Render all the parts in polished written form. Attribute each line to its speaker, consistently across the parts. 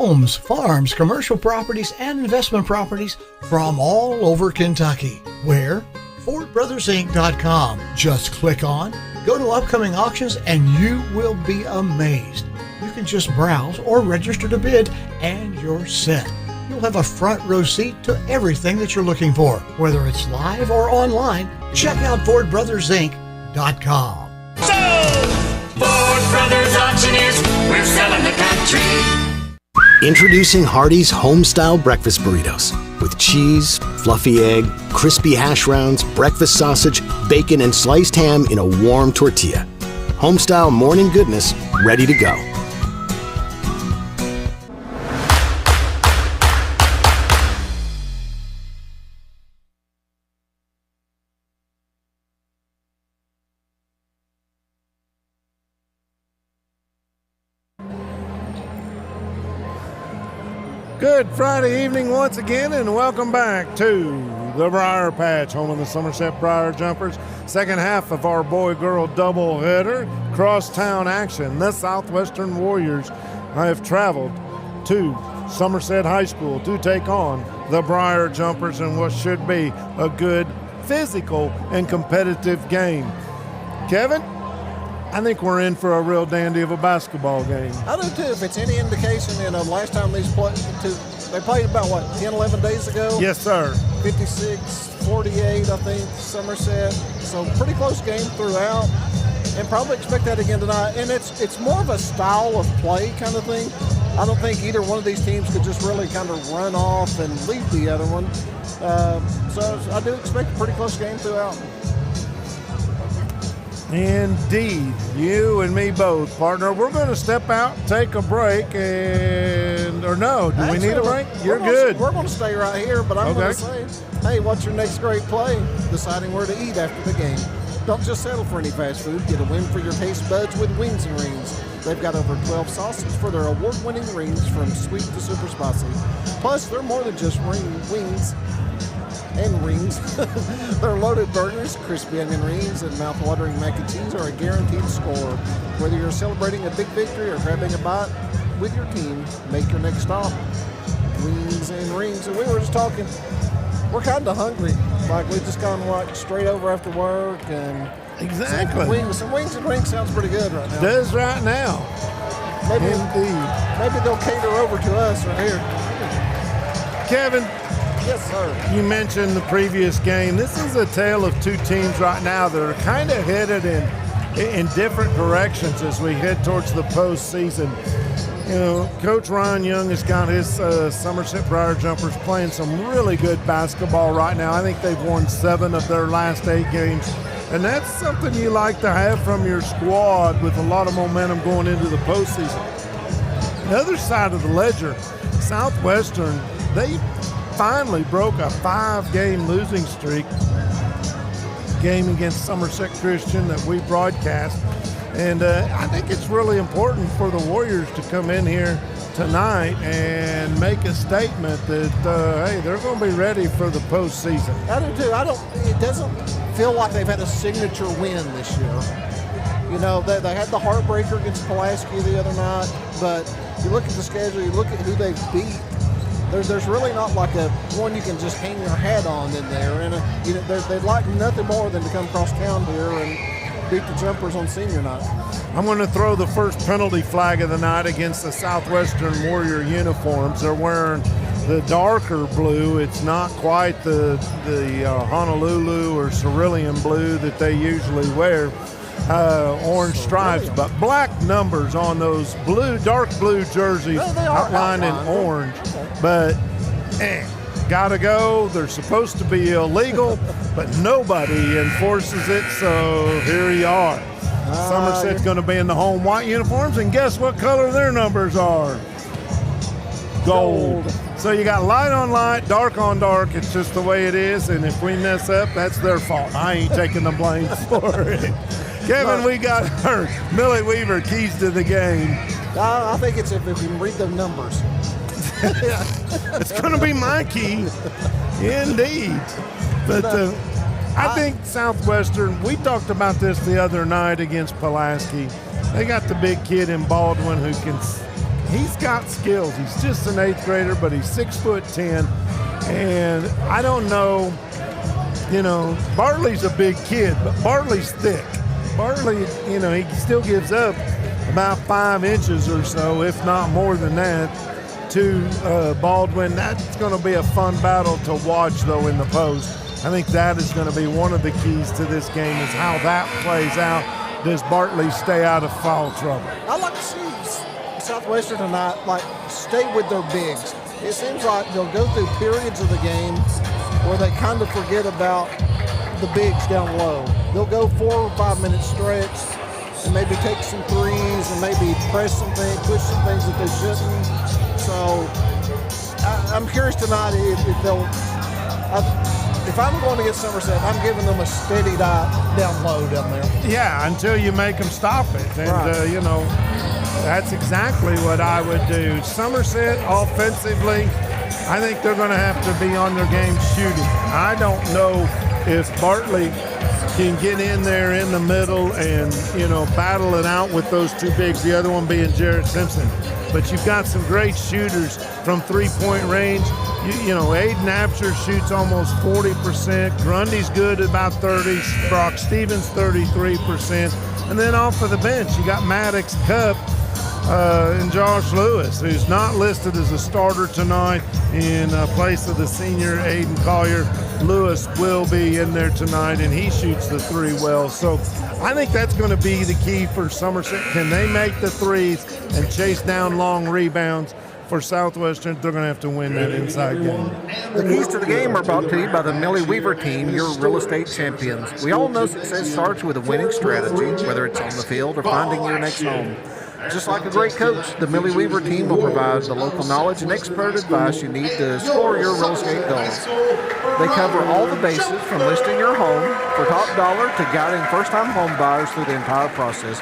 Speaker 1: Homes, farms, commercial properties, and investment properties from all over Kentucky. Where? FordBrothersInc.com. Just click on, go to upcoming auctions, and you will be amazed. You can just browse or register to bid, and you're set. You'll have a front row seat to everything that you're looking for. Whether it's live or online, check out FordBrothersInc.com.
Speaker 2: So, Ford Brothers Auctioneers, we're selling the country.
Speaker 3: Introducing Hardee's Homestyle Breakfast Burritos with cheese, fluffy egg, crispy hash browns, breakfast sausage, bacon, and sliced ham in a warm tortilla. Homestyle morning goodness ready to go.
Speaker 4: Good Friday evening once again, and welcome back to the Briar Patch, home of the Somerset Briar Jumpers. Second half of our boy-girl doubleheader, crosstown action. The Southwestern Warriors have traveled to Somerset High School to take on the Briar Jumpers in what should be a good, physical, and competitive game. Kevin, I think we're in for a real dandy of a basketball game.
Speaker 5: I do too. If it's any indication, last time they played about, 10, 11 days ago?
Speaker 4: Yes, sir.
Speaker 5: 56-48, I think, Somerset. So pretty close game throughout, and probably expect that again tonight. And it's more of a style of play kind of thing. I don't think either one of these teams could just really kind of run off and leave the other one. So I do expect a pretty close game throughout.
Speaker 4: Indeed, you and me both, partner. We're going to step out, take a break, do we need a break? You're good.
Speaker 5: We're going to stay right here, but I'm going to say, hey, what's your next great play? Deciding where to eat after the game. Don't just settle for any fast food. Get a win for your taste buds with Wings and Rings. They've got over 12 sauces for their award-winning rings, from sweet to super spicy. Plus, they're more than just wings and rings. Their loaded burgers, crispy onion rings, and mouth-watering mac and cheese are a guaranteed score. Whether you're celebrating a big victory or grabbing a bite with your team, make your next stop Wings and Rings. And we were just talking, we're kind of hungry. Like, we've just gone straight over after work, and
Speaker 4: exactly.
Speaker 5: Some wings and rings sounds pretty good right now.
Speaker 4: Does right now.
Speaker 5: Maybe,
Speaker 4: indeed.
Speaker 5: Maybe they'll cater over to us right here.
Speaker 4: Kevin.
Speaker 5: Yes, sir.
Speaker 4: You mentioned the previous game. This is a tale of two teams right now that are kind of headed in different directions as we head towards the postseason. Coach Ryan Young has got his Somerset Briar Jumpers playing some really good basketball right now. I think they've won 7 of their last 8 games. And that's something you like to have from your squad with a lot of momentum going into the postseason. The other side of the ledger, Southwestern, they finally broke a 5-game losing streak. Game against Somerset Christian that we broadcast. And I think it's really important for the Warriors to come in here tonight and make a statement that, hey, they're going to be ready for the postseason.
Speaker 5: I do too. It doesn't feel like they've had a signature win this year. They had the heartbreaker against Pulaski the other night, but you look at the schedule, you look at who they've beat, there's really not like a one you can just hang your hat on in there. And they'd like nothing more than to come across town here and beat the Jumpers on senior night.
Speaker 4: I'm going to throw the first penalty flag of the night against the Southwestern Warrior uniforms. They're wearing the darker blue. It's not quite the Honolulu or cerulean blue that they usually wear. Orange stripes, but black numbers on those dark blue jerseys outlined in orange. But gotta go. They're supposed to be illegal, but nobody enforces it, so here you are. Somerset's going to be in the home white uniforms, and guess what color their numbers are? Gold. So you got light on light, dark on dark. It's just the way it is, and if we mess up, that's their fault. I ain't taking the blame for it. Kevin, we got our Millie Weaver keys to the game.
Speaker 5: I think it's if you can read the numbers.
Speaker 4: It's going to be my key, indeed. But I think Southwestern, we talked about this the other night against Pulaski. They got the big kid in Baldwin who can he's got skills. He's just an 8th grader, but he's 6'10", and I don't know. Bartley's a big kid, but Bartley's thick. Bartley, he still gives up about 5 inches or so, if not more than that, to Baldwin. That's going to be a fun battle to watch, though, in the post. I think that is going to be one of the keys to this game is how that plays out. Does Bartley stay out of foul trouble?
Speaker 5: I'd like to see Southwestern tonight, stay with their bigs. It seems like they'll go through periods of the game where they kind of forget about the bigs down low. They'll go 4 or 5 minute stretch and maybe take some threes and maybe press some things, push some things that they shouldn't. So I'm curious tonight if they'll. If I'm going against Somerset, I'm giving them a steady dive down low down there.
Speaker 4: Yeah, until you make them stop it. And,
Speaker 5: right.
Speaker 4: That's exactly what I would do. Somerset, offensively, I think they're going to have to be on their game shooting. I don't know if Bartley can get in there in the middle and, battle it out with those two bigs, the other one being Jarrett Simpson. But you've got some great shooters from three-point range. Aiden Absher shoots almost 40%. Grundy's good at about 30. Brock Stevens, 33%. And then off of the bench, you got Maddox Cup and Josh Lewis, who's not listed as a starter tonight in place of the senior Aiden Collier. Lewis will be in there tonight, and he shoots the three well. So I think that's going to be the key for Somerset. Can they make the threes and chase down long rebounds? For Southwestern, they're going to have to win that inside game.
Speaker 5: The keys to the game are brought to you by the Millie Weaver team, your real estate champions. We all know success starts with a winning strategy, whether it's on the field or finding your next home. Just like a great coach, the Millie Weaver team will provide the local knowledge and expert advice you need to score your real estate goals. They cover all the bases from listing your home for top dollar to guiding first-time home buyers through the entire process.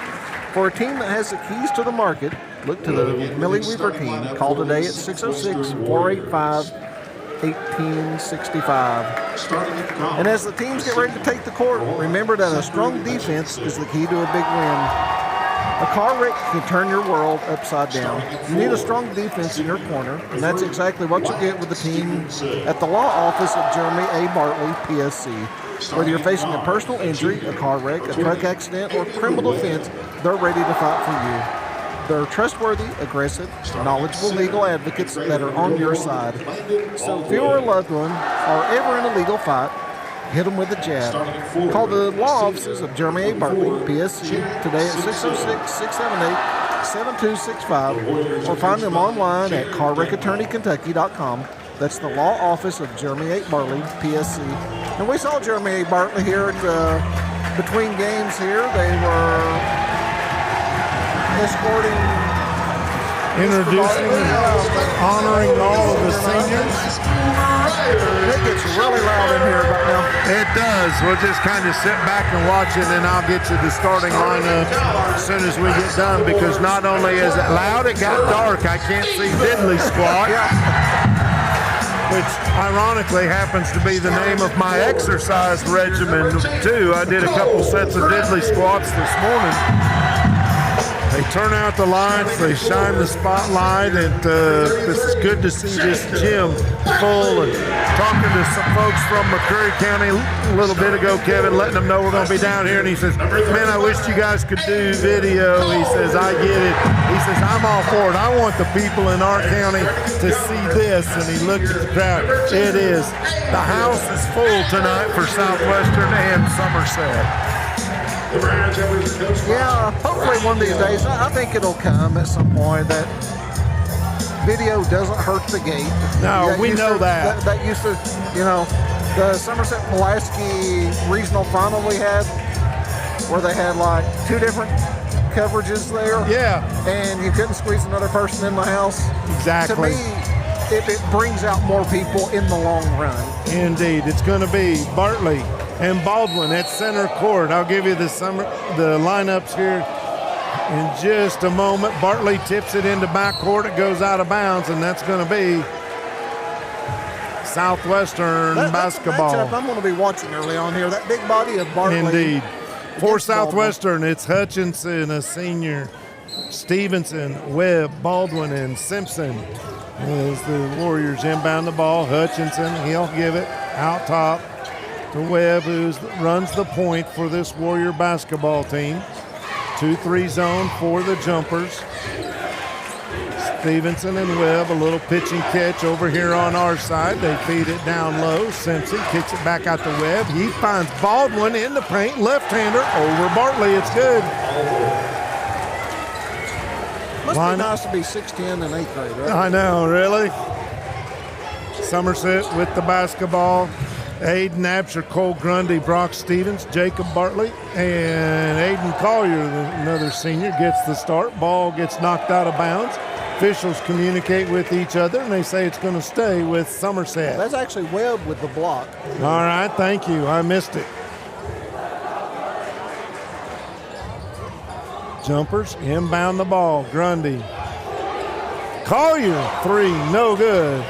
Speaker 5: For a team that has the keys to the market, look to the Millie Weaver team. Call today at 606-485-1865. And as the teams get ready to take the court, remember that a strong defense is the key to a big win. A car wreck can turn your world upside down. You need a strong defense in your corner, and that's exactly what you get with the team at the law office of Jeremy A. Bartley, PSC. Whether you're facing a personal injury, a car wreck, a truck accident, or criminal offense, they're ready to fight for you. They're trustworthy, aggressive, knowledgeable legal advocates that are on your side. So if you or a loved one are ever in a legal fight, hit them with a jab. Call the law offices of Jeremy A. Bartley, PSC, today at 606-678-7265, or find them online at carwreckattorneykentucky.com. That's the law office of Jeremy A. Bartley, PSC. And we saw Jeremy A. Bartley here at between games here. They were escorting,
Speaker 4: introducing and honoring all of the seniors.
Speaker 5: It gets really loud in here right now.
Speaker 4: It does. We'll just kind of sit back and watch it, and I'll get you the starting lineup as soon as we get done, because not only is it loud, it got dark. I can't see diddly squat. Which ironically happens to be the name of my exercise regimen too. I did a couple sets of diddly squats this morning. They turn out the lights, they shine the spotlight, and it's good to see this gym full. And talking to some folks from McCreary County a little bit ago, Kevin, letting them know we're going to be down here, and he says, man, I wish you guys could do video. He says, I get it. He says, I'm all for it. I want the people in our county to see this. And he looked at the crowd. It is. The house is full tonight for Southwestern and Somerset.
Speaker 5: Yeah, hopefully one of these days. I think it'll come at some point that video doesn't hurt the game.
Speaker 4: No, we know that.
Speaker 5: That used to, the Somerset Pulaski regional final we had, where they had like two different coverages there.
Speaker 4: Yeah.
Speaker 5: And you couldn't squeeze another person in the house.
Speaker 4: Exactly.
Speaker 5: To me, it brings out more people in the long run.
Speaker 4: Indeed. It's going to be Bartley and Baldwin at center court. I'll give you the lineups here in just a moment. Bartley tips it into backcourt. It goes out of bounds, and that's going to be Southwestern basketball.
Speaker 5: That's a matchup I'm going to be watching early on here. That big body of Bartley.
Speaker 4: Indeed. For Southwestern, it's Hutchinson, a senior, Stevenson, Webb, Baldwin, and Simpson. As the Warriors inbound the ball, Hutchinson, he'll give it out top to Webb, who runs the point for this Warrior basketball team. 2-3 zone for the jumpers. Stevenson and Webb, a little pitch and catch over here on our side. They feed it down low. Simpson kicks it back out to Webb. He finds Baldwin in the paint, left-hander over Bartley. It's good.
Speaker 5: Must be nice to be 6'10" in 8th grade, right?
Speaker 4: I know, really. Somerset with the basketball. Aiden Absher, Cole Grundy, Brock Stevens, Jacob Bartley, and Aiden Collier, another senior, gets the start. Ball gets knocked out of bounds. Officials communicate with each other, and they say it's going to stay with Somerset.
Speaker 5: That's actually Webb with the block.
Speaker 4: All right, thank you. I missed it. Jumpers inbound the ball. Grundy. Collier, 3, no good.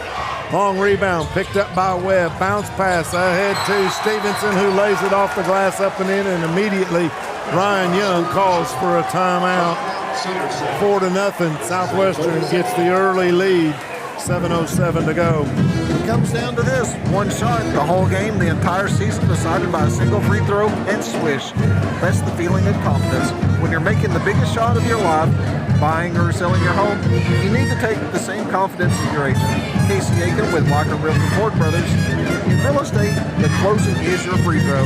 Speaker 4: Long rebound picked up by Webb. Bounce pass ahead to Stevenson, who lays it off the glass up and in, and immediately Ryan Young calls for a timeout. 4-0. Southwestern gets the early lead. 7:07 to go.
Speaker 5: It comes down to this. One shot the whole game, the entire season, decided by a single free throw and swish. That's the feeling of confidence. When you're making the biggest shot of your life, buying or selling your home, you need to take the same confidence as your agent. Casey Aiken with Walker Realty Ford Brothers. In real estate, the closing is your free throw.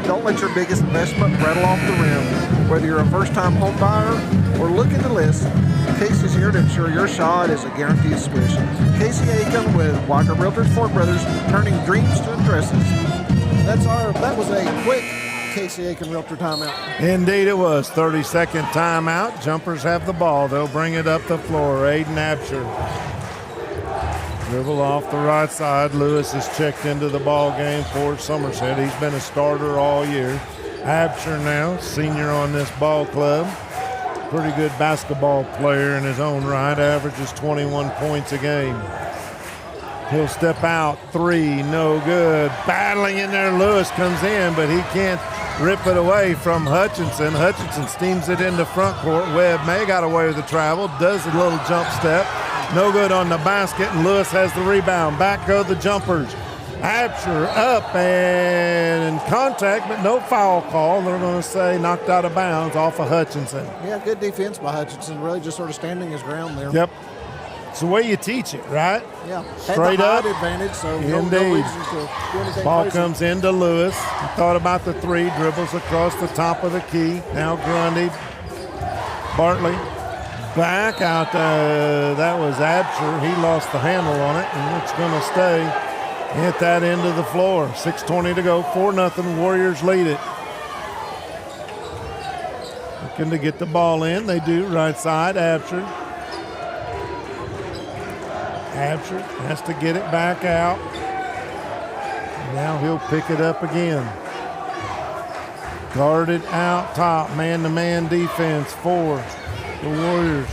Speaker 5: Don't let your biggest investment rattle off the rim. Whether you're a first-time home buyer or looking to list, Casey's here to ensure your shot is a guaranteed swish. Casey Aiken with Walker Realtors Ford Brothers, turning dreams to addresses. That was a quick Casey Aiken Realtor timeout.
Speaker 4: Indeed it was. 30-second timeout. Jumpers have the ball. They'll bring it up the floor. Aiden Absher. Dribble off the right side. Lewis is checked into the ball game for Somerset. He's been a starter all year. Absher now, senior on this ball club. Pretty good basketball player in his own right. Averages 21 points a game. He'll step out. 3, no good. Battling in there. Lewis comes in, but he can't rip it away from Hutchinson. Hutchinson steams it into front court. Webb may got away with the travel. Does a little jump step. No good on the basket, and Lewis has the rebound. Back go the jumpers. Absher up and in contact, but no foul call. They're going to say knocked out of bounds off of Hutchinson.
Speaker 5: Yeah, good defense by Hutchinson. Really just sort of standing his ground there.
Speaker 4: Yep. It's the way you teach it, right?
Speaker 5: Yeah.
Speaker 4: Straight up.
Speaker 5: Advantage, so no
Speaker 4: Indeed.
Speaker 5: reason to do anything
Speaker 4: Ball
Speaker 5: crazy.
Speaker 4: comes into Lewis. He thought about the 3, dribbles across the top of the key. Now Grundy. Bartley. Back out, that was Absher. He lost the handle on it, and it's going to stay at that end of the floor. 6:20 to go, 4-0. Warriors lead it. Looking to get the ball in. They do, right side, Absher. Absher has to get it back out. Now he'll pick it up again. Guarded out top, man-to-man defense for the Warriors.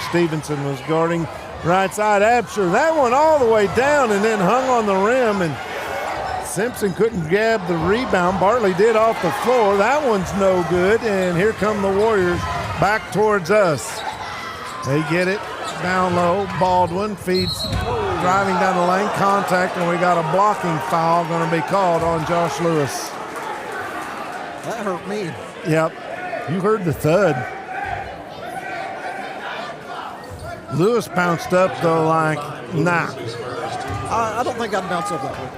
Speaker 4: Stevenson was guarding right side. Absher, that one all the way down and then hung on the rim, and Simpson couldn't grab the rebound. Bartley did off the floor. That one's no good, and here come the Warriors back towards us. They get it down low. Baldwin feeds, driving down the lane, contact, and we got a blocking foul going to be called on Josh Lewis.
Speaker 5: That hurt me.
Speaker 4: Yep. You heard the thud. Lewis bounced up, though, like, nah.
Speaker 5: I don't think I'd bounce up that way.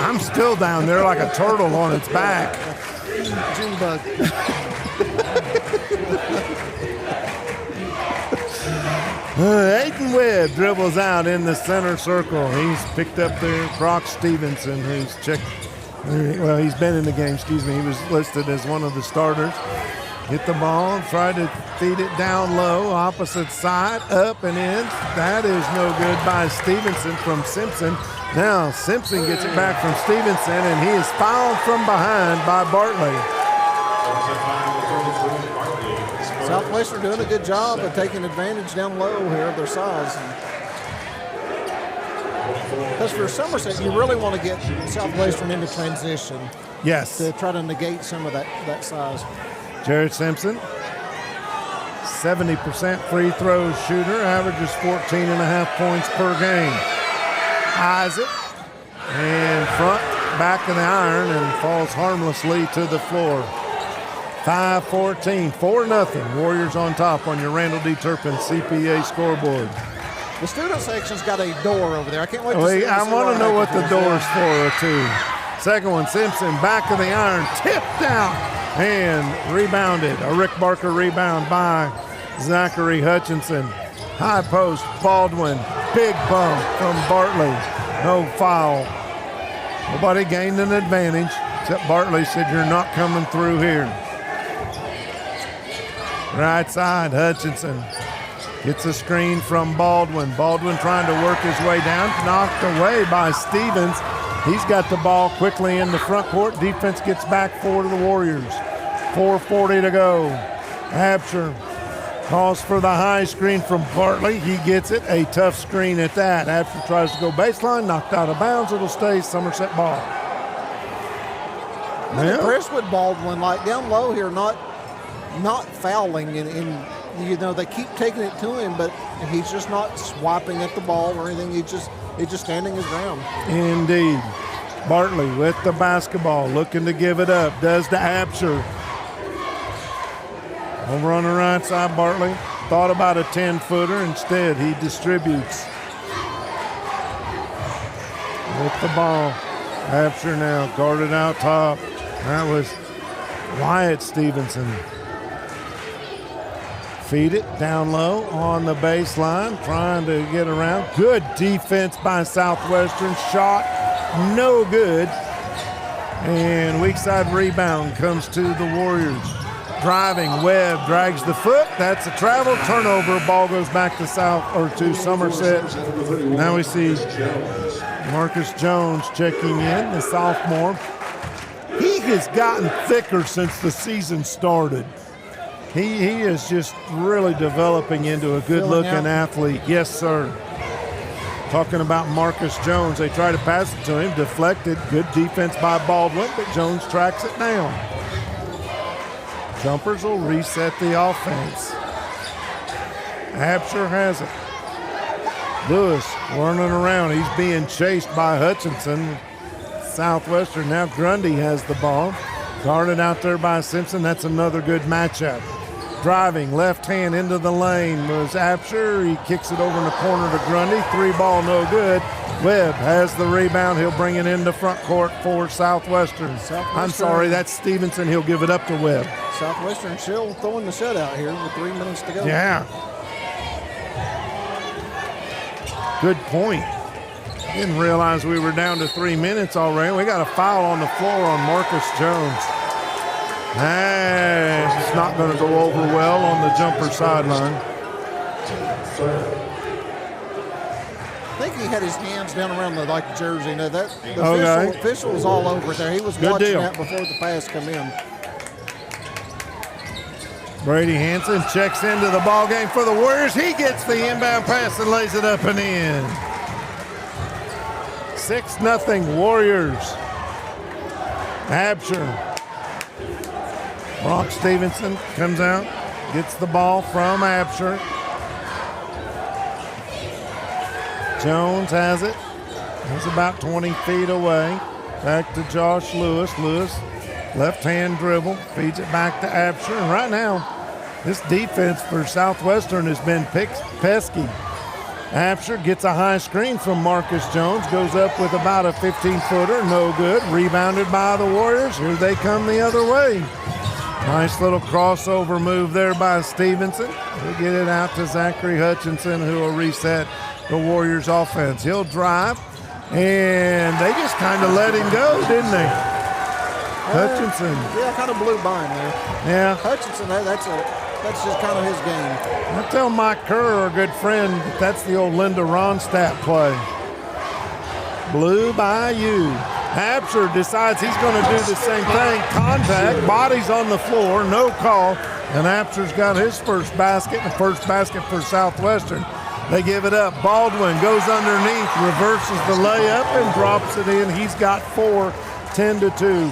Speaker 4: I'm still down there like a turtle on its back.
Speaker 5: June bug.
Speaker 4: Aiken Webb dribbles out in the center circle. He's picked up there. Brock Stevenson, who's checked. Well, he's been in the game, He was listed as one of the starters. Hit the ball, tried to feed it down low, opposite side, up and in. That is no good by Stevenson from Simpson. Now Simpson gets it back from Stevenson, and he is fouled from behind by Bartley.
Speaker 5: Southwestern doing a good job of taking advantage down low here of their size. Because for Somerset, you really want to get Southwestern into transition.
Speaker 4: Yes.
Speaker 5: To try to negate some of that size.
Speaker 4: Jared Simpson, 70% free throw shooter, averages 14.5 points per game. Eyes it, and front, back of the iron, and falls harmlessly to the floor. 5-14, 4-0. Warriors on top on your Randall D. Turpin CPA scoreboard.
Speaker 5: The student section's got a door over there. I can't wait to see.
Speaker 4: I want to know what the door's for, too. Second one, Simpson, back of the iron, tipped out, and rebounded. A Rick Barker rebound by Zachary Hutchinson. High post, Baldwin, big bump from Bartley. No foul. Nobody gained an advantage, except Bartley said, "You're not coming through here." Right side, Hutchinson gets a screen from Baldwin. Baldwin trying to work his way down, knocked away by Stevens. He's got the ball quickly in the front court. Defense gets back for the Warriors. 4:40 to go. Absher calls for the high screen from Bartley. He gets it. A tough screen at that. Absher tries to go baseline, knocked out of bounds. It'll stay Somerset ball.
Speaker 5: I'm impressed with Baldwin, like down low here, not fouling, and you know they keep taking it to him, but he's just not swiping at the ball or anything. He's just standing his ground.
Speaker 4: Indeed. Bartley with the basketball, looking to give it up. Does to Absher. Over on the right side, Bartley thought about a 10-footer. Instead, he distributes. With the ball. Absher now guarded out top. That was Wyatt Stevenson. Feed it down low on the baseline, trying to get around. Good defense by Southwestern. Shot no good. And weak side rebound comes to the Warriors. Driving, Webb drags the foot. That's a travel turnover. Ball goes back to Somerset. Now we see Marcus Jones checking in, the sophomore. He has gotten thicker since the season started. He is just really developing into a good-looking athlete. Yes, sir. Talking about Marcus Jones, they try to pass it to him, deflected. Good defense by Baldwin, but Jones tracks it down. Jumpers will reset the offense. Absher has it. Lewis running around. He's being chased by Hutchinson. Southwestern, now Grundy has the ball. Guarded out there by Simpson. That's another good matchup. Driving, left hand into the lane was Absher. He kicks it over in the corner to Grundy. 3-ball, no good. Webb has the rebound. He'll bring it into front court for Southwestern. I'm sorry, that's Stevenson. He'll give it up to Webb.
Speaker 5: Southwestern still throwing the shutout here with 3 minutes to go.
Speaker 4: Yeah. Good point. Didn't realize we were down to 3 minutes already. We got a foul on the floor on Marcus Jones. It's not going to go over well on the jumper sideline.
Speaker 5: I think he had his hands down around the jersey. You know, the official was all over there. He was watching that before the pass come in.
Speaker 4: Brady Hansen checks into the ball game for the Warriors. He gets the inbound pass and lays it up and in. 6-0 Warriors. Absher. Brock Stevenson comes out, gets the ball from Absher. Jones has it. He's about 20 feet away. Back to Josh Lewis. Lewis, left hand dribble, feeds it back to Absher. And right now, this defense for Southwestern has been pesky. Absher gets a high screen from Marcus Jones, goes up with about a 15-footer, no good. Rebounded by the Warriors. Here they come the other way. Nice little crossover move there by Stevenson. He'll get it out to Zachary Hutchinson, who will reset the Warriors offense. He'll drive, and they just kind of let him go, didn't they? Hutchinson.
Speaker 5: Yeah, kind of blew by him there.
Speaker 4: Yeah.
Speaker 5: Hutchinson, that's just kind of his game.
Speaker 4: I tell Mike Kerr, our good friend, that's the old Linda Ronstadt play. Blew by you. Absher decides he's going to do the same thing. Contact, bodies on the floor, no call. And Absher's got his first basket, the first basket for Southwestern. They give it up. Baldwin goes underneath, reverses the layup, and drops it in. He's got 4, 10-2.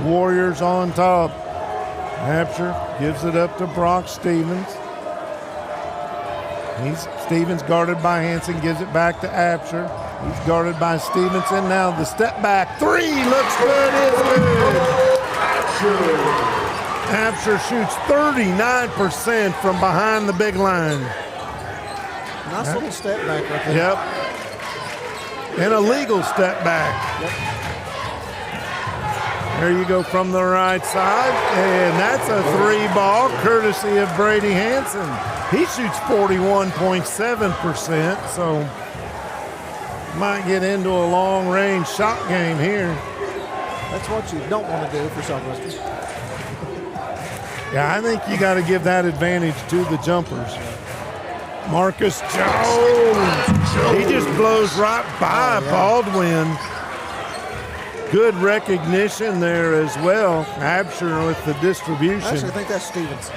Speaker 4: Warriors on top. Absher gives it up to Brock Stevens. Stevens guarded by Hanson, gives it back to Absher. He's guarded by Stevenson. Now the step back three looks good, is good. Absher shoots 39% from behind the big line.
Speaker 5: Nice little step back right there.
Speaker 4: Yep. And a legal step back.
Speaker 5: Yep.
Speaker 4: There you go from the right side. And that's a three ball courtesy of Brady Hanson. He shoots 41.7%, so might get into a long-range shot game here.
Speaker 5: That's what you don't want to do for Southwestern.
Speaker 4: Yeah, I think you got to give that advantage to the jumpers. Marcus Jones. He just blows right by Baldwin. Good recognition there as well. Absher with the distribution.
Speaker 5: Actually, I think that's Stevenson.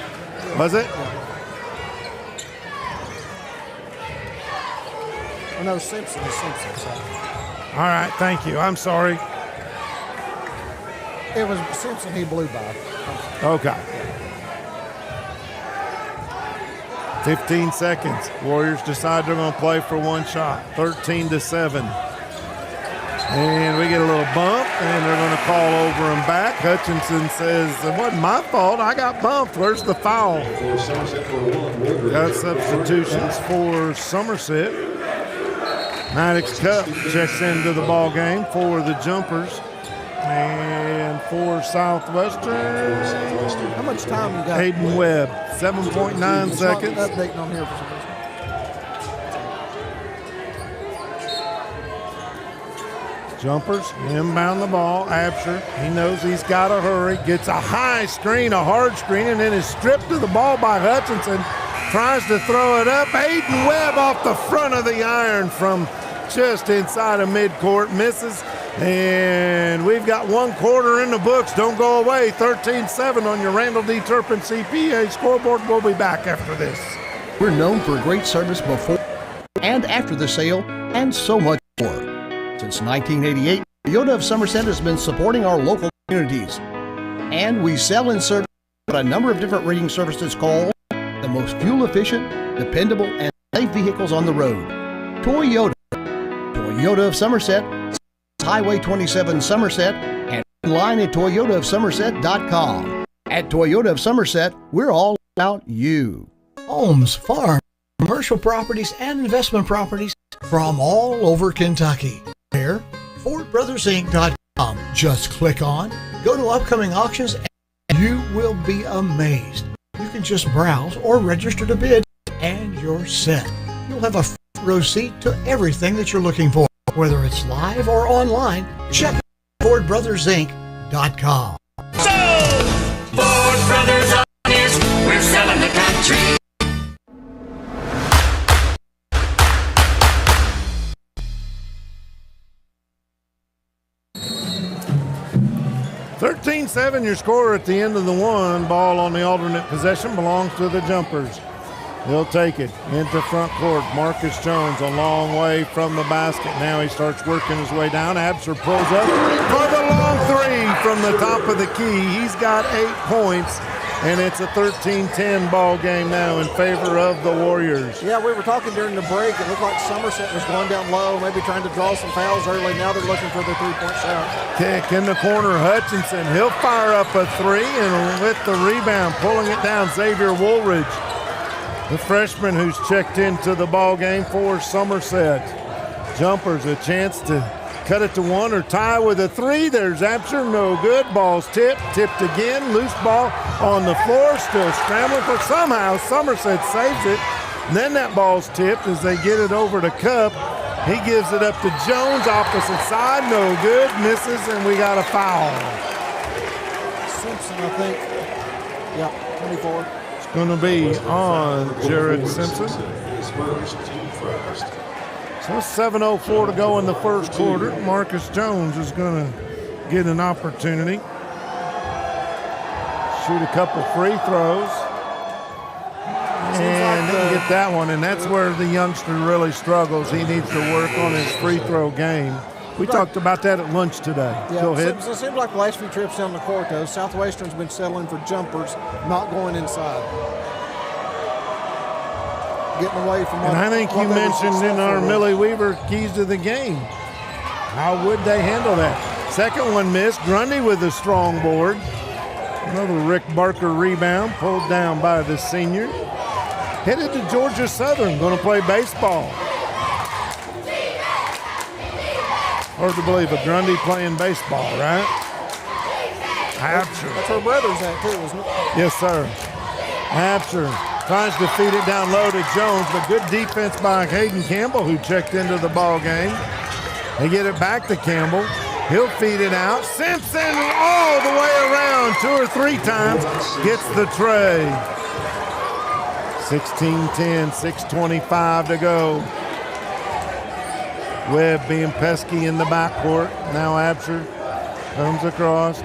Speaker 4: Was it?
Speaker 5: Oh, no, Simpson is Simpson. So.
Speaker 4: All right, thank you. I'm sorry.
Speaker 5: It was Simpson he blew by.
Speaker 4: Okay. 15 seconds. Warriors decide they're going to play for one shot. 13-7. And we get a little bump, and they're going to call over him back. Hutchinson says, it wasn't my fault. I got bumped. Where's the foul? Got substitutions for Somerset. Maddox Cup checks into the ball game for the jumpers. And for Southwestern,
Speaker 5: How much time you got?
Speaker 4: Hayden Webb, 7.9
Speaker 5: It's not
Speaker 4: seconds.
Speaker 5: updating on here for some reason.
Speaker 4: Jumpers inbound the ball. Absher, he knows he's got to hurry. Gets a high screen, a hard screen, and then is stripped of the ball by Hutchinson. Tries to throw it up. Hayden Webb off the front of the iron from just inside of midcourt. Misses. And we've got one quarter in the books. Don't go away. 13-7 on your Randall D. Turpin CPA scoreboard. We'll be back after this.
Speaker 1: We're known for great service before and after the sale and so much more. Since 1988, Toyota of Somerset has been supporting our local communities. And we sell and service a number of different rating services called the most fuel-efficient, dependable, and safe vehicles on the road. Toyota. Toyota of Somerset, Highway 27 Somerset, and online at toyotaofsomerset.com. At Toyota of Somerset, we're all about you. Homes, farms, commercial properties, and investment properties from all over Kentucky. Where? FordBrothersInc.com. Just click on, go to upcoming auctions, and you will be amazed. You can just browse or register to bid, and you're set. You'll have a front row seat to everything that you're looking for. Whether it's live or online, check out FordBrothersInc.com.
Speaker 2: So, Ford Brothers Auctioneers, we're selling the country.
Speaker 4: $13-7 your score at the end of the one. Ball on the alternate possession belongs to the jumpers. He'll take it into front court. Marcus Jones a long way from the basket. Now he starts working his way down. Absher pulls up for the long three from the top of the key. He's got 8 points, and it's a 13-10 ball game now in favor of the Warriors.
Speaker 5: Yeah, we were talking during the break. It looked like Somerset was going down low, maybe trying to draw some fouls early. Now they're looking for their three-point shot.
Speaker 4: Kick in the corner, Hutchinson. He'll fire up a three, and with the rebound, pulling it down, Xavier Woolridge, the freshman who's checked into the ball game for Somerset. Jumpers, a chance to cut it to one or tie with a three. There's Absher, no good. Ball's tipped again. Loose ball on the floor, still scrambling for somehow. Somerset saves it. And then that ball's tipped as they get it over to Cup. He gives it up to Jones, opposite side, no good. Misses, and we got a foul.
Speaker 5: Simpson, I think. Yeah, 24.
Speaker 4: Going to be on Jared Simpson. So 7:04 to go in the first quarter. Marcus Jones is going to get an opportunity. Shoot a couple free throws. And didn't get that one, and that's where the youngster really struggles. He needs to work on his free throw game. We talked about that at lunch today.
Speaker 5: Yeah,
Speaker 4: Go ahead.
Speaker 5: It seems like the last few trips down the court, though, Southwestern's been settling for jumpers, not going inside. Getting away from what,
Speaker 4: And I think you mentioned in our Millie Weaver keys to the game. How would they handle that? Second one missed. Grundy with a strong board. Another Rick Barker rebound pulled down by the senior. Headed to Georgia Southern, going to play baseball. Hard to believe a Grundy playing baseball, right? Absher.
Speaker 5: That's her brother's at, too, isn't it?
Speaker 4: Yes, sir. Absher tries to feed it down low to Jones, but good defense by Hayden Campbell, who checked into the ball game. They get it back to Campbell. He'll feed it out. Simpson all the way around 2 or 3 times. Gets the tray. 16-10, 6:25 to go. Webb being pesky in the backcourt. Now Absher comes across.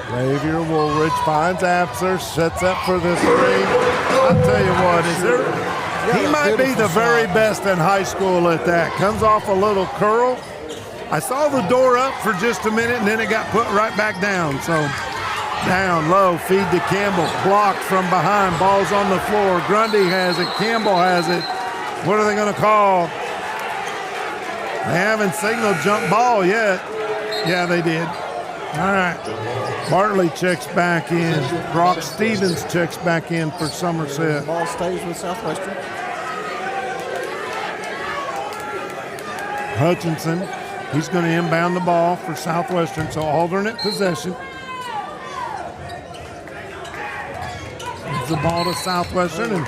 Speaker 4: Xavier Woolridge finds Absher, sets up for the three. I'll tell you what, he might be the very best in high school at that. Comes off a little curl. I saw the door up for just a minute, and then it got put right back down. So down low, feed to Campbell. Blocked from behind, ball's on the floor. Grundy has it, Campbell has it. What are they going to call? They haven't signaled jump ball yet. Yeah, they did. All right. Bartley checks back in. Brock Stevens checks back in for Somerset.
Speaker 5: Ball stays with Southwestern.
Speaker 4: Hutchinson, he's going to inbound the ball for Southwestern, so alternate possession. Gives the ball to Southwestern, and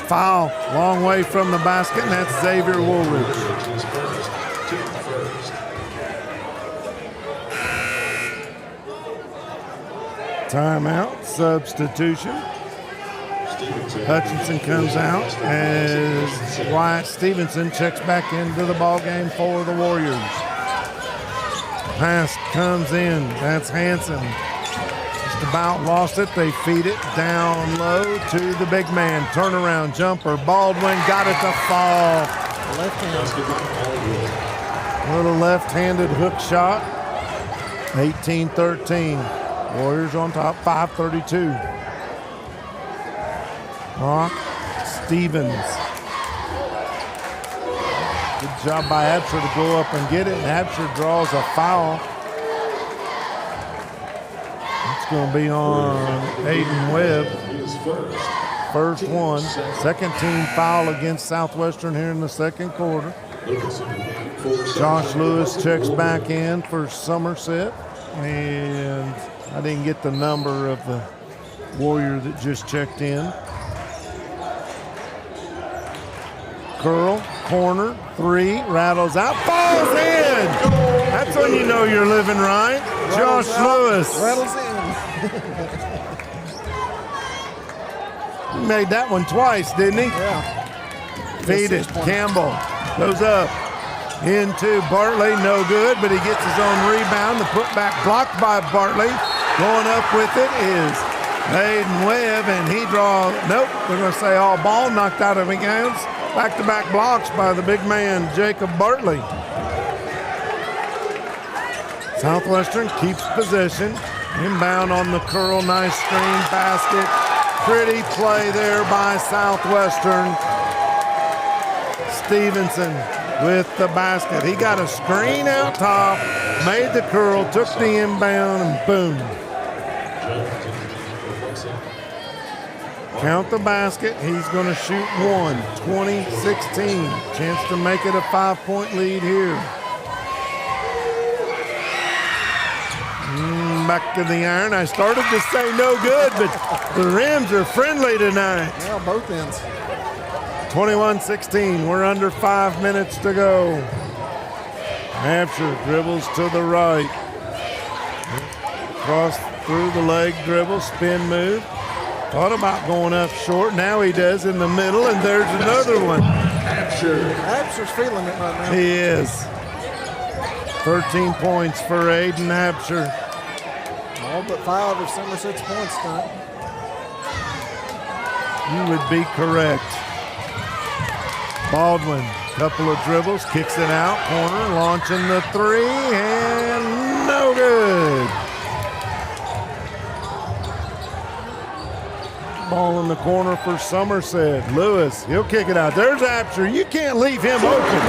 Speaker 4: foul long way from the basket, and that's Xavier Woolridge. Timeout, substitution. Hutchinson comes out as Wyatt Stevenson checks back into the ball game for the Warriors. Pass comes in. That's Hanson. Just about lost it. They feed it down low to the big man. Turnaround jumper. Baldwin got it to fall. Little left-handed hook shot. 18-13. Warriors on top, 5:32. Brock Stevens. Good job by Absher to go up and get it, and Absher draws a foul. It's going to be on Aiden Webb. First one. Second team foul against Southwestern here in the second quarter. Josh Lewis checks back in for Somerset, and I didn't get the number of the Warrior that just checked in. Curl, corner, three, rattles out, falls in! That's when you know you're living right. Josh Lewis.
Speaker 5: Rattles in.
Speaker 4: He made that one twice, didn't he?
Speaker 5: Yeah.
Speaker 4: Feed it, Campbell goes up. Into Bartley, no good, but he gets his own rebound. The putback blocked by Bartley. Going up with it is Hayden Webb, and he draws, nope, we're going to say all ball, knocked out of bounds. Back-to-back blocks by the big man, Jacob Bartley. Southwestern keeps possession. Inbound on the curl, nice screen basket. Pretty play there by Southwestern. Stevenson with the basket. He got a screen out top, made the curl, took the inbound, and boom. Count the basket. He's going to shoot one. 20-16. Chance to make it a 5-point lead here. Back to the iron. I started to say no good, but the rims are friendly tonight.
Speaker 5: Yeah, both ends.
Speaker 4: 21-16. We're under 5 minutes to go. Absher dribbles to the right. Cross through the leg dribble, spin move. Thought about going up short. Now he does in the middle, and there's another one.
Speaker 5: Absher's feeling it right now.
Speaker 4: He is. 13 points for Aiden Absher.
Speaker 5: All but 5 of Somerset's points tonight.
Speaker 4: You would be correct. Baldwin Couple of dribbles, kicks it out, corner, launching the three, and no good. Ball in the corner for Somerset. Lewis, he'll kick it out. There's Apsher. You can't leave him open.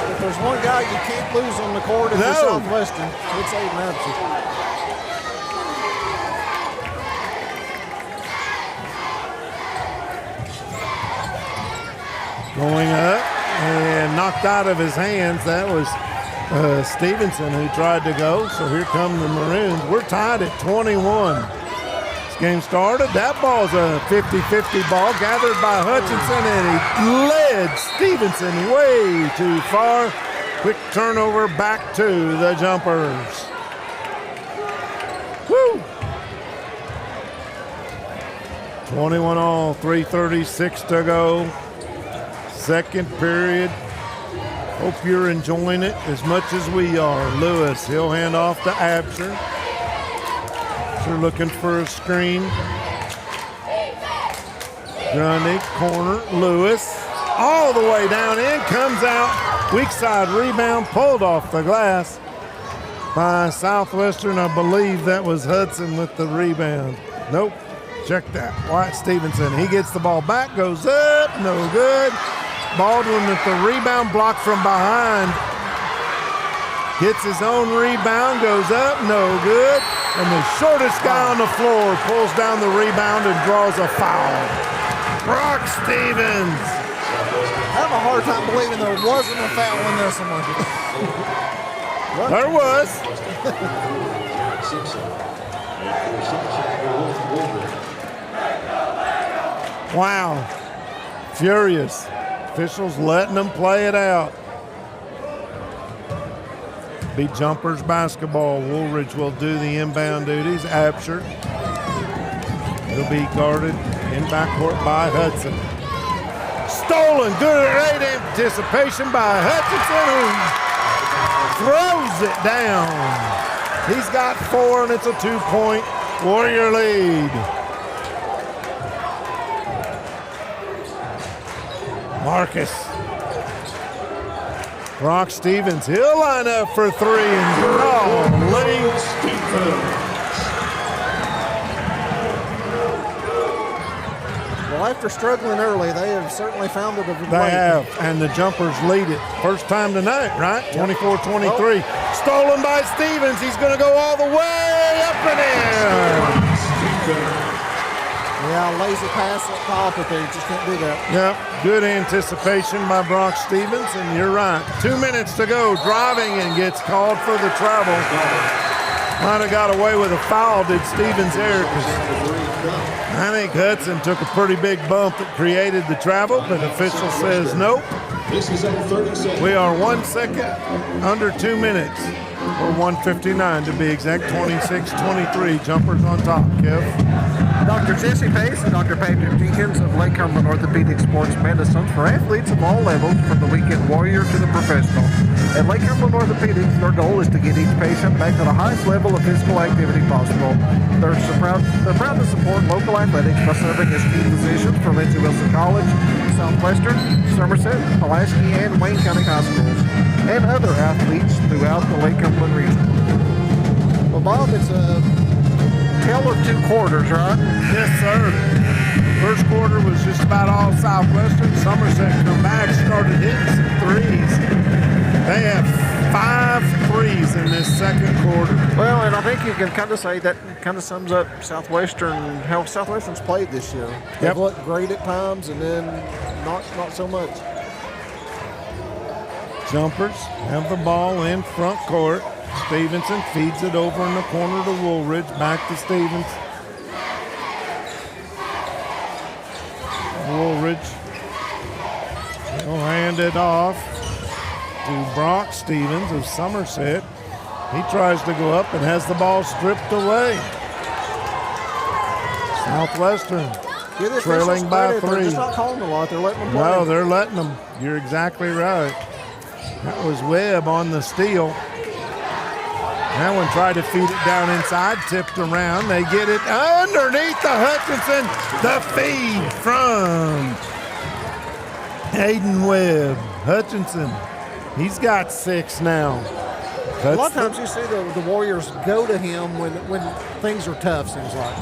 Speaker 5: If there's one guy you can't lose on the court in the Southwestern, it's Aiden Apsher.
Speaker 4: Going up and knocked out of his hands. That was Stevenson who tried to go. So here come the Maroons. We're tied at 21. This game started. That ball's a 50-50 ball gathered by Hutchinson, and he led Stevenson way too far. Quick turnover back to the Jumpers. Woo! 21 all, 3:36 to go. Second period. Hope you're enjoying it as much as we are. Lewis, he'll hand off to Apsher. Apsher looking for a screen. Grundy, corner, Lewis. All the way down in, comes out. Weak side rebound, pulled off the glass by Southwestern. I believe that was Hudson with the rebound. Nope, check that. Wyatt Stevenson, he gets the ball back, goes up, no good. Baldwin with the rebound, blocked from behind. Gets his own rebound, goes up, no good. And the shortest guy on the floor pulls down the rebound and draws a foul. Brock Stevens.
Speaker 5: I have a hard time believing there wasn't a foul in this one.
Speaker 4: There was. Wow. Furious. Officials letting them play it out. Be Jumpers basketball. Woolridge will do the inbound duties. Apsher. He'll be guarded in backcourt by Hudson. Stolen. Good great anticipation by Hutchinson, who throws it down. He's got 4, and it's a 2-point Warrior lead. Marcus. Brock Stevens, he'll line up for 3 and
Speaker 5: Well, after struggling early, they have certainly found it.
Speaker 4: They have, and the Jumpers lead it. First time tonight, right? 24-23. Stolen by Stevens. He's going to go all the way up and in.
Speaker 5: Yeah, lazy pass up top, but they just can't do that.
Speaker 4: Yep, good anticipation by Brock Stevens, and you're right. 2 minutes to go, driving and gets called for the travel. Might have got away with a foul, did Stevens there, because I think Hudson took a pretty big bump that created the travel, but official says nope. We are 1 second under 2 minutes, or 1:59 to be exact, 26-23. Jumpers on top, Kev.
Speaker 6: Dr. Jesse Pace and Dr. Patrick Jenkins of Lake Cumberland Orthopedic Sports Medicine for athletes of all levels, from the weekend warrior to the professional. At Lake Cumberland Orthopedics, their goal is to get each patient back to the highest level of physical activity possible. They're proud to support local athletics by serving as key physicians for Lindsey Wilson College, Southwestern, Somerset, Pulaski, and Wayne County High Schools, and other athletes throughout the Lake Cumberland region.
Speaker 5: Well, Bob, it's a tale of 2 quarters, right?
Speaker 4: Yes, sir. First quarter was just about all Southwestern. Somerset come back, started hitting some threes. They have 5 threes in this second quarter.
Speaker 5: Well, and I think you can kind of say that kind of sums up Southwestern, how Southwestern's played this year. They've looked great at times, and then not so much.
Speaker 4: Jumpers have the ball in front court. Stevenson feeds it over in the corner to Woolridge. Back to Stevens. Woolridge. He'll hand it off to Brock Stevens of Somerset. He tries to go up and has the ball stripped away. Southwestern trailing by 3.
Speaker 5: They're just not calling a lot. They're letting them play.
Speaker 4: No, they're letting them. You're exactly right. That was Webb on the steal. That one tried to feed it down inside, tipped around. They get it underneath the Hutchinson. The feed from Aiden Webb. Hutchinson. He's got 6 now.
Speaker 5: A lot of times you see the Warriors go to him when things are tough, seems like.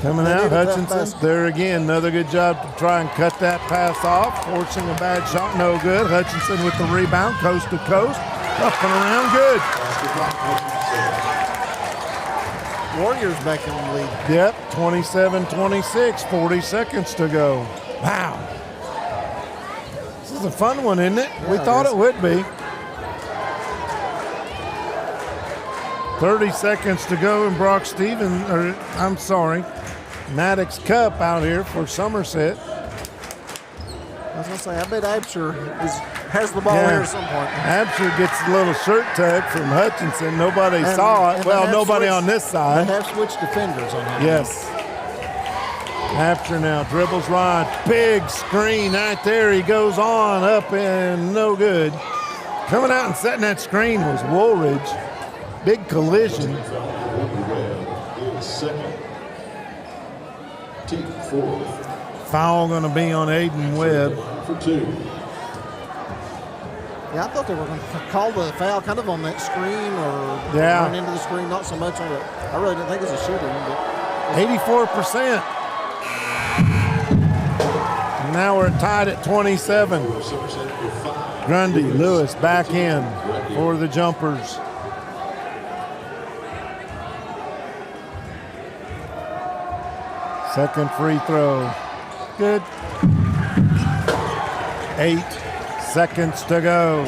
Speaker 4: Coming out, Hutchinson. There again, another good job to try and cut that pass off. Forcing a bad shot, no good. Hutchinson with the rebound, coast to coast. Up and around, good.
Speaker 5: Warriors back in the lead.
Speaker 4: Yep, 27-26, 40 seconds to go. Wow. This is a fun one, isn't it?
Speaker 5: Yeah,
Speaker 4: we thought it would be. 30 seconds to go in Maddox Cup out here for Somerset.
Speaker 5: I was going to say, I bet Absher has the ball here at some point.
Speaker 4: Absher gets a little shirt tug from Hutchinson. Nobody saw it. Well, nobody on this side.
Speaker 5: They have switched defenders on him.
Speaker 4: Yes. Absher now dribbles right. Big screen right there. He goes on up and no good. Coming out and setting that screen was Woolridge. Big collision. Foul going to be on Aiden Webb.
Speaker 5: Yeah, I thought they were going to call the foul kind of on that screen or run into the screen, not so much on it. I really didn't think it was a shooting. But
Speaker 4: 84%. And now we're tied at 27. Grundy, Lewis back in for the jumpers. Second free throw. Good. 8 seconds to go.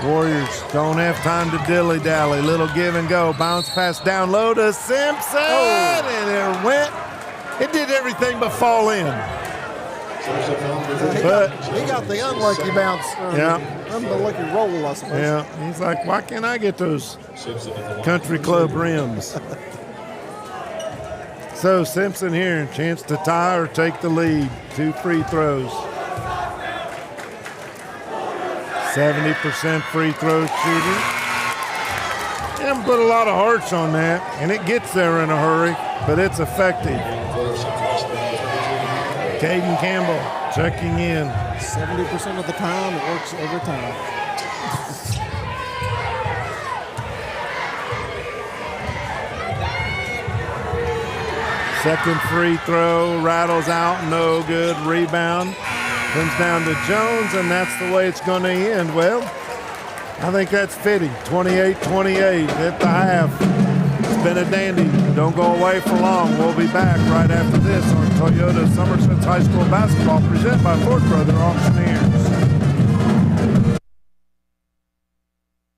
Speaker 4: Warriors don't have time to dilly-dally. Little give and go. Bounce pass down low to Simpson. And it went. It did everything but fall in. But
Speaker 5: he got the unlucky bounce. Unlucky roll, I suppose.
Speaker 4: Yeah. He's like, why can't I get those country club rims? So Simpson here, chance to tie or take the lead. 2 free throws. 70% free throw shooting. Haven't put a lot of hearts on that, and it gets there in a hurry, but it's effective. Caden Campbell checking in.
Speaker 5: 70% of the time, it works every time.
Speaker 4: Second free throw, rattles out, no good. Rebound comes down to Jones, and that's the way it's going to end. Well, I think that's fitting. 28-28 at the half. It's been a dandy. Don't go away for long. We'll be back right after this on Toyota Somerset's High School Basketball, presented by Ford Brother Auctioneers.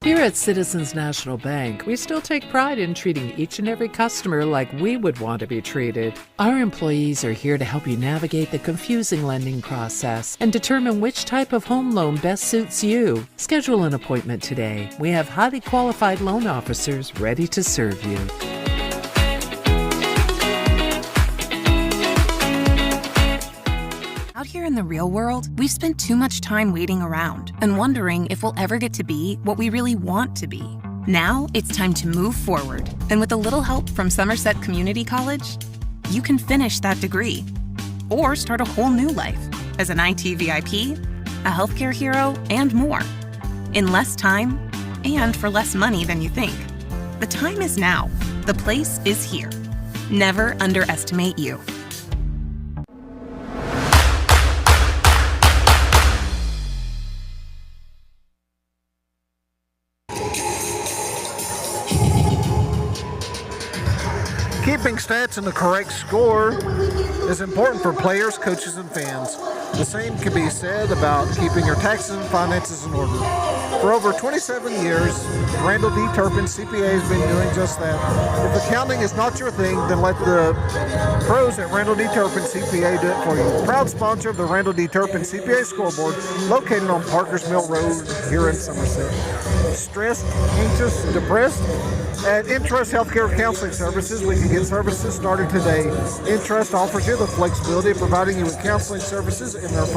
Speaker 7: Here at Citizens National Bank, we still take pride in treating each and every customer like we would want to be treated. Our employees are here to help you navigate the confusing lending process and determine which type of home loan best suits you. Schedule an appointment today. We have highly qualified loan officers ready to serve you.
Speaker 8: Out here in the real world, we've spent too much time waiting around and wondering if we'll ever get to be what we really want to be. Now it's time to move forward, and with a little help from Somerset Community College, you can finish that degree or start a whole new life as an IT VIP, a healthcare hero, and more in less time and for less money than you think. The time is now. The place is here. Never underestimate you.
Speaker 5: Keeping stats and the correct score is important for players, coaches, and fans. The same can be said about keeping your taxes and finances in order. For over 27 years, Randall D. Turpin CPA has been doing just that. If accounting is not your thing, then let the pros at Randall D. Turpin CPA do it for you. Proud sponsor of the Randall D. Turpin CPA scoreboard, located on Parkers Mill Road here in Somerset. Stressed, anxious, depressed? At Intrust Healthcare Counseling Services, we can get services started today. Intrust offers you the flexibility of providing you with counseling services in their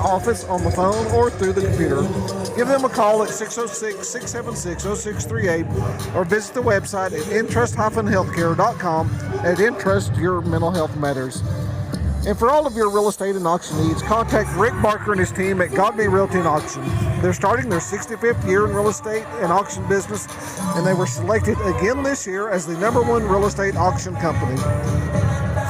Speaker 5: office, on the phone, or through the computer. Give them a call at 606-676-0638 or visit the website at intrust-healthcare.com. At Intrust, your mental health matters.
Speaker 6: And for all of your real estate and auction needs, contact Rick Barker and his team at Godby Realty and Auction. They're starting their 65th year in real estate and auction business, and they were selected again this year as the #1 real estate auction company.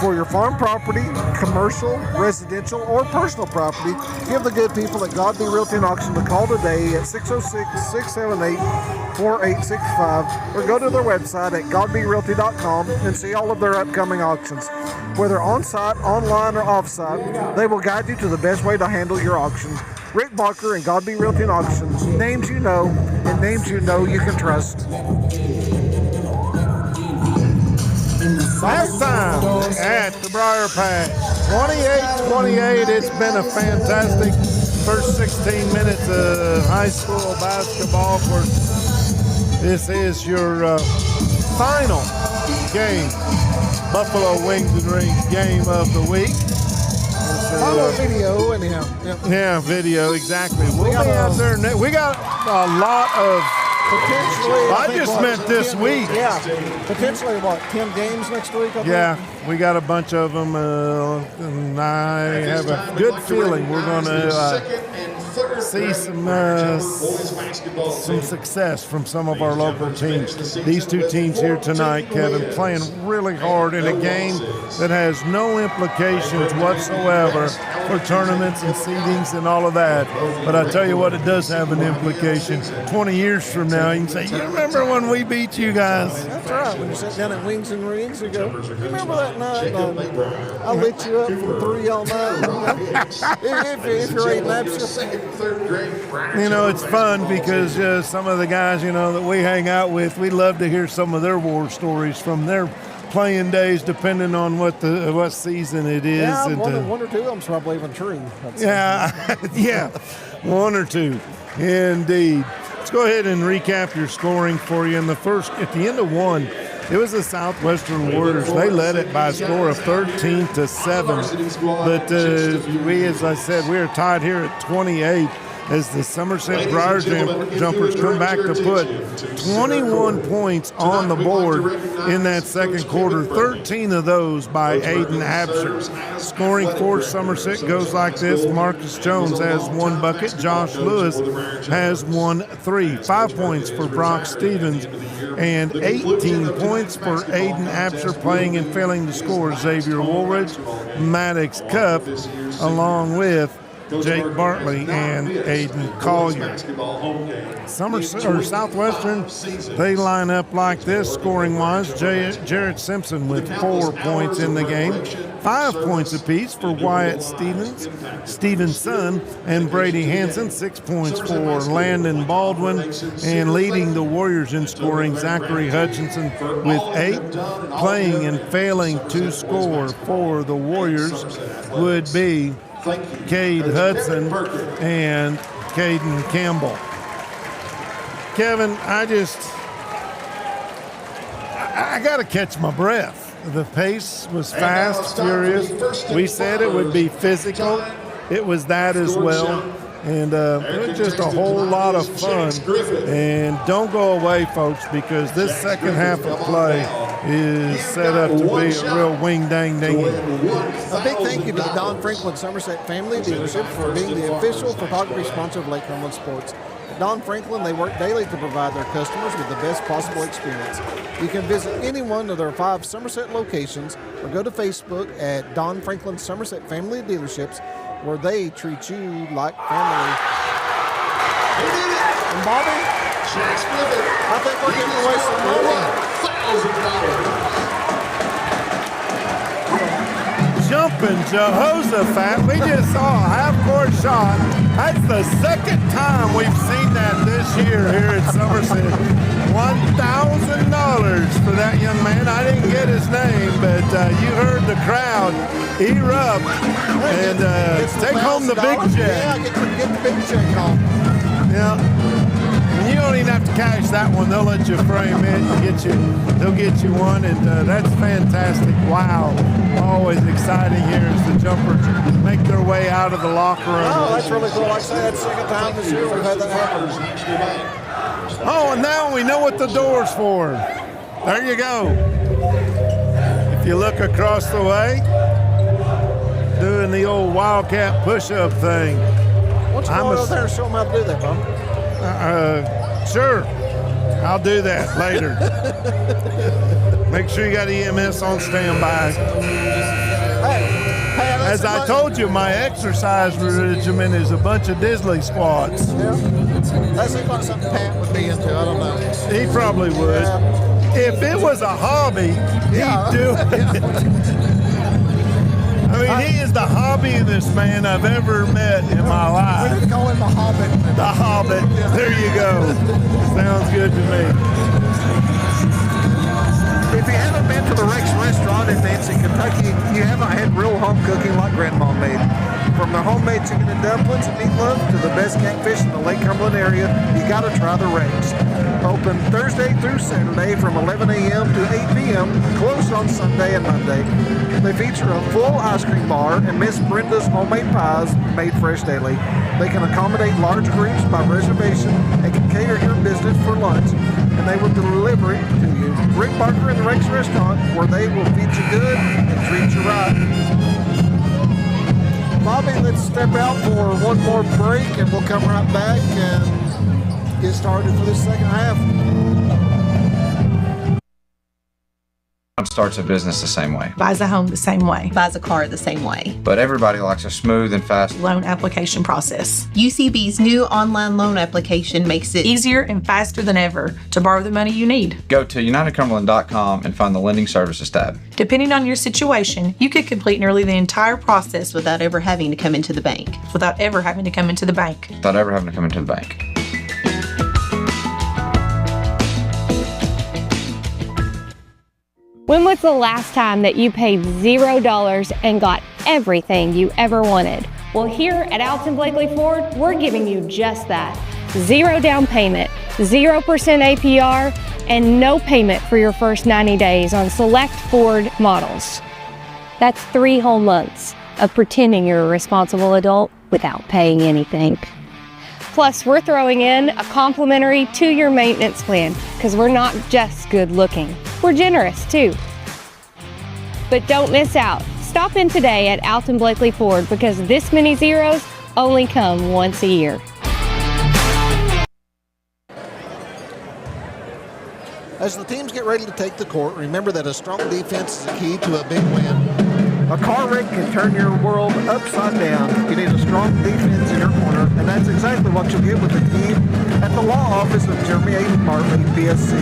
Speaker 6: For your farm property, commercial, residential, or personal property, give the good people at Godby Realty and Auction a call today at 606-678-4865 or go to their website at godbyrealty.com and see all of their upcoming auctions. Whether on-site, online, or off-site, they will guide you to the best way to handle your auction. Rick Barker and Godby Realty and Auctions, names you know and names you know you can trust.
Speaker 4: Last time at the Briar Patch, 28-28. It's been a fantastic first 16 minutes of high school basketball. Of course, this is your final game, Buffalo Wings and Rings game of the week.
Speaker 5: Final video, anyhow. Yep.
Speaker 4: Yeah, video, exactly. We'll be out there. We got a lot of.
Speaker 5: Potentially.
Speaker 4: I just meant this week.
Speaker 5: Yeah. Potentially, 10 games next week? I think?
Speaker 4: We got a bunch of them, and I have a good feeling we're going to see some success from some of our local teams. These two teams here tonight, Kevin, playing really hard in a game that has no implications whatsoever for tournaments and seedings and all of that. But I tell you what, it does have an implication. 20 years from now, you can say, you remember when we beat you guys?
Speaker 5: That's right. When you sit down at Wings and Rings, you go, you remember that night? I lit you up for 3 all night. if you're 8 laps.
Speaker 4: You know, it's fun because some of the guys, that we hang out with, we love to hear some of their war stories from their playing days, depending on what season it is.
Speaker 5: Yeah, one or two of them's probably even true.
Speaker 4: Yeah, one or two, indeed. Let's go ahead and recap your scoring for you. At the end of one, it was the Southwestern Warriors. They led it by a score of 13-7. But as I said, we are tied here at 28 as the Somerset Briar Jumpers come back to put 21 points on the board in that second quarter, 13 of those by Aiden Absher. Scoring for Somerset goes like this. Marcus Jones has 1 bucket. Josh Lewis has 1 3. 5 points for Brock Stevens and 18 points for Aiden Absher. Playing and failing to score Xavier Woolridge, Maddox Cup, along with Jake Bartley and Aiden Collier. Southwestern, they line up like this scoring-wise. Jared Simpson with 4 points in the game. 5 points apiece for Wyatt Stevenson and Brady Hanson. 6 points for Landon Baldwin. And leading the Warriors in scoring, Zachary Hutchinson with 8. Playing and failing to score for the Warriors would be Cade Hudson and Caden Campbell. Kevin, I got to catch my breath. The pace was fast, furious. We said it would be physical. It was that as well. And it was just a whole lot of fun. And don't go away, folks, because this second half of play is set up to be a real wing-dang-dingy.
Speaker 5: A big thank you to the Don Franklin Somerset Family Dealership for being the official photography sponsor of Lake Cumberland Sports. At Don Franklin, they work daily to provide their customers with the best possible experience. You can visit any one of their 5 Somerset locations or go to Facebook at Don Franklin Somerset Family Dealerships, where they treat you like family. And Bobby, I think we're giving away some money.
Speaker 4: Jumping Jehoshaphat. We just saw a half-court shot. That's the second time we've seen that this year here at Somerset. $1,000 for that young man. I didn't get his name, but you heard the crowd erupt and take home the big check.
Speaker 5: Yeah, get the big check home.
Speaker 4: Yeah. You don't even have to cash that one. They'll let you frame it and they'll get you one, and that's fantastic. Wow. Always exciting here as the Jumpers make their way out of the locker room.
Speaker 5: Oh, that's really cool. Like I said, that's the second time this year we've had that happen.
Speaker 4: Oh, and now we know what the door's for. There you go. If you look across the way, doing the old Wildcat push-up thing.
Speaker 5: Why don't you go over there and show them how to do that, Bob?
Speaker 4: Sure. I'll do that later. Make sure you got EMS on standby. As I told you, my exercise regimen is a bunch of Disley squats.
Speaker 5: Yeah. That seems like something Pat would be into. I don't know.
Speaker 4: He probably would.
Speaker 5: Yeah.
Speaker 4: If it was a hobby, he'd do it. I mean, he is the hobbyist man I've ever met in my life.
Speaker 5: We could call him the Hobbit.
Speaker 4: The Hobbit. There you go. Sounds good to me.
Speaker 6: If you haven't been to the Rex Restaurant in Nancy, Kentucky, you haven't had real home cooking like Grandma made. From their homemade chicken and dumplings and meatloaf to the best catfish in the Lake Cumberland area, you gotta try the Rex. Open Thursday through Saturday from 11 a.m. to 8 p.m., closed on Sunday and Monday. They feature a full ice cream bar and Miss Brenda's homemade pies made fresh daily. They can accommodate large groups by reservation and can cater your business for lunch, and they will deliver it to you. Rick Barker and the Rex Restaurant, where they will feed you good and treat you right.
Speaker 5: Bobby, let's step out for one more break, and we'll come right back and get started for the second half.
Speaker 9: Starts a business the same way.
Speaker 10: Buys a home the same way.
Speaker 11: Buys a car the same way.
Speaker 9: But everybody likes a smooth and fast
Speaker 10: loan application process.
Speaker 11: UCB's new online loan application makes it
Speaker 10: easier and faster than ever to borrow the money you need.
Speaker 9: Go to UnitedCumberland.com and find the Lending Services tab.
Speaker 10: Depending on your situation, you could complete nearly the entire process
Speaker 11: without ever having to come into the bank.
Speaker 10: Without ever having to come into the bank.
Speaker 9: Without ever having to come into the bank.
Speaker 12: When was the last time that you paid $0 and got everything you ever wanted? Well, here at Alton Blakely Ford, we're giving you just that. 0 down payment, 0% APR, and no payment for your first 90 days on select Ford models. That's 3 whole months of pretending you're a responsible adult without paying anything. Plus, we're throwing in a complimentary 2-year maintenance plan because we're not just good looking. We're generous too. But don't miss out. Stop in today at Alton Blakely Ford because this many zeros only come once a year.
Speaker 5: As the teams get ready to take the court, remember that a strong defense is a key to a big win.
Speaker 6: A car wreck can turn your world upside down. You need a strong defense in your corner, and that's exactly what you'll get with the team at the law office of Jeremy A. Bartley, PSC.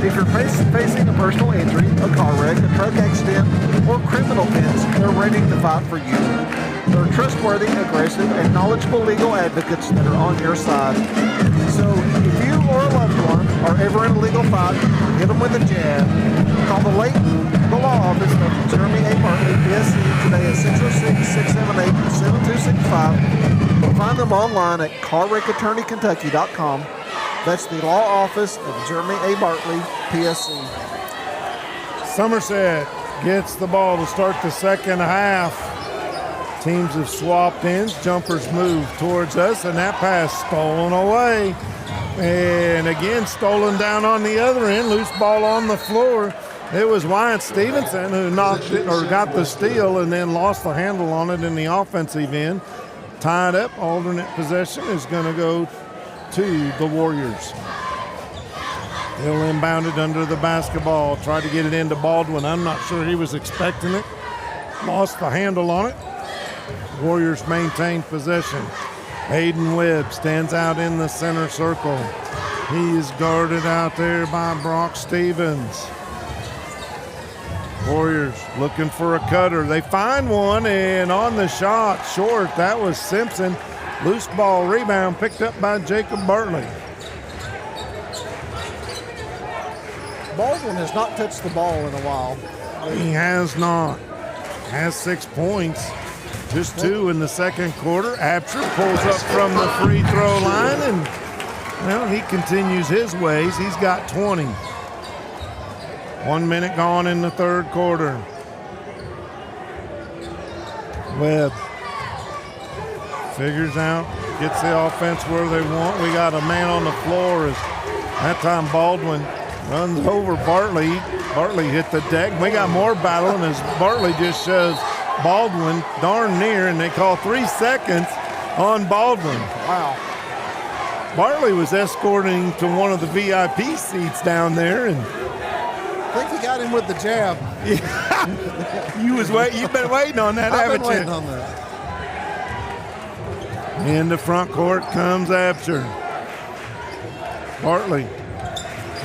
Speaker 6: If you're facing a personal injury, a car wreck, a truck accident, or criminal offense, they're ready to fight for you. They're trustworthy, aggressive, and knowledgeable legal advocates that are on your side. So if you or a loved one are ever in a legal fight, hit them with a jab. Call the law office of Jeremy A. Bartley, PSC, today at 606-678-7265. Or find them online at carwreckattorneykentucky.com. That's the law office of Jeremy A. Bartley, PSC.
Speaker 4: Somerset gets the ball to start the second half. Teams have swapped ends. Jumpers move towards us, and that pass stolen away. And again, stolen down on the other end. Loose ball on the floor. It was Wyatt Stevenson who knocked it or got the steal and then lost the handle on it in the offensive end. Tied up. Alternate possession is going to go to the Warriors. They'll inbound it under the basketball. Tried to get it into Baldwin. I'm not sure he was expecting it. Lost the handle on it. Warriors maintain possession. Hayden Webb stands out in the center circle. He is guarded out there by Brock Stevens. Warriors looking for a cutter. They find one, and on the shot, short. That was Simpson. Loose ball rebound picked up by Jacob Bartley.
Speaker 5: Baldwin has not touched the ball in a while.
Speaker 4: He has not. Has 6 points. Just 2 in the second quarter. Absher pulls up from the free throw line, and, well, he continues his ways. He's got 20. 1 minute gone in the third quarter. Webb figures out, gets the offense where they want. We got a man on the floor. As that time Baldwin runs over Bartley. Bartley hit the deck. We got more battling as Bartley just shoves Baldwin darn near, and they call 3 seconds on Baldwin.
Speaker 5: Wow.
Speaker 4: Bartley was escorting to one of the VIP seats down there, and
Speaker 5: I think he got him with the jab.
Speaker 4: You've been waiting on that, haven't you?
Speaker 5: I've been waiting on that.
Speaker 4: Into front court comes Absher. Bartley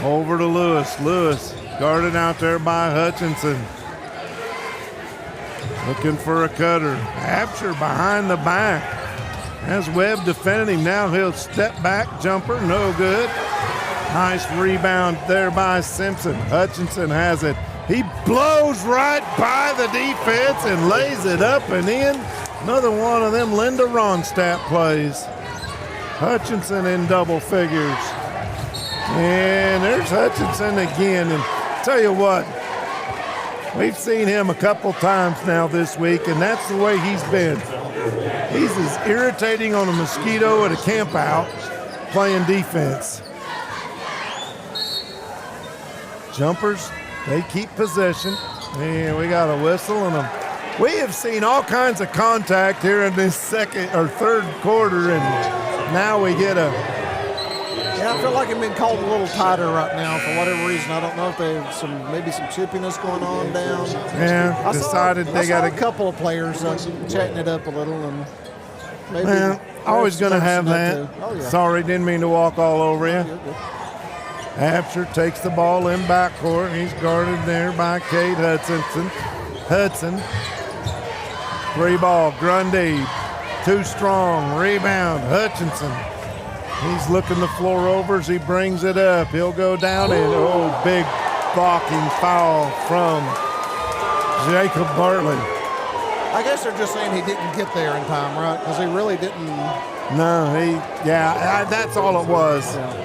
Speaker 4: over to Lewis. Lewis guarded out there by Hutchinson. Looking for a cutter. Absher behind the back. As Webb defending him, now he'll step back jumper, no good. Nice rebound there by Simpson. Hutchinson has it. He blows right by the defense and lays it up and in. Another one of them Linda Ronstadt plays. Hutchinson in double figures. And there's Hutchinson again. And tell you what, we've seen him a couple times now this week, and that's the way he's been. He's as irritating on a mosquito at a camp out playing defense. Jumpers, they keep possession. And we got a whistle and we have seen all kinds of contact here in this second or third quarter, and now we get a...
Speaker 5: Yeah, I feel like I'm being called a little tighter right now for whatever reason. I don't know if they have maybe some chippiness going on down.
Speaker 4: Yeah,
Speaker 5: I
Speaker 4: decided they got
Speaker 5: a couple of players chatting it up a little, and maybe...
Speaker 4: Man, always going to have that.
Speaker 5: Oh, yeah.
Speaker 4: Sorry, didn't mean to walk all over you. Absher takes the ball in backcourt. He's guarded there by Cade Hutchinson. Hudson. 3-ball, Grundy. Too strong. Rebound, Hutchinson. He's looking the floor over as he brings it up. He'll go down and, big blocking foul from Jacob Bartley.
Speaker 5: I guess they're just saying he didn't get there in time, right? Because he really didn't.
Speaker 4: No, that's all it was.
Speaker 5: Yeah.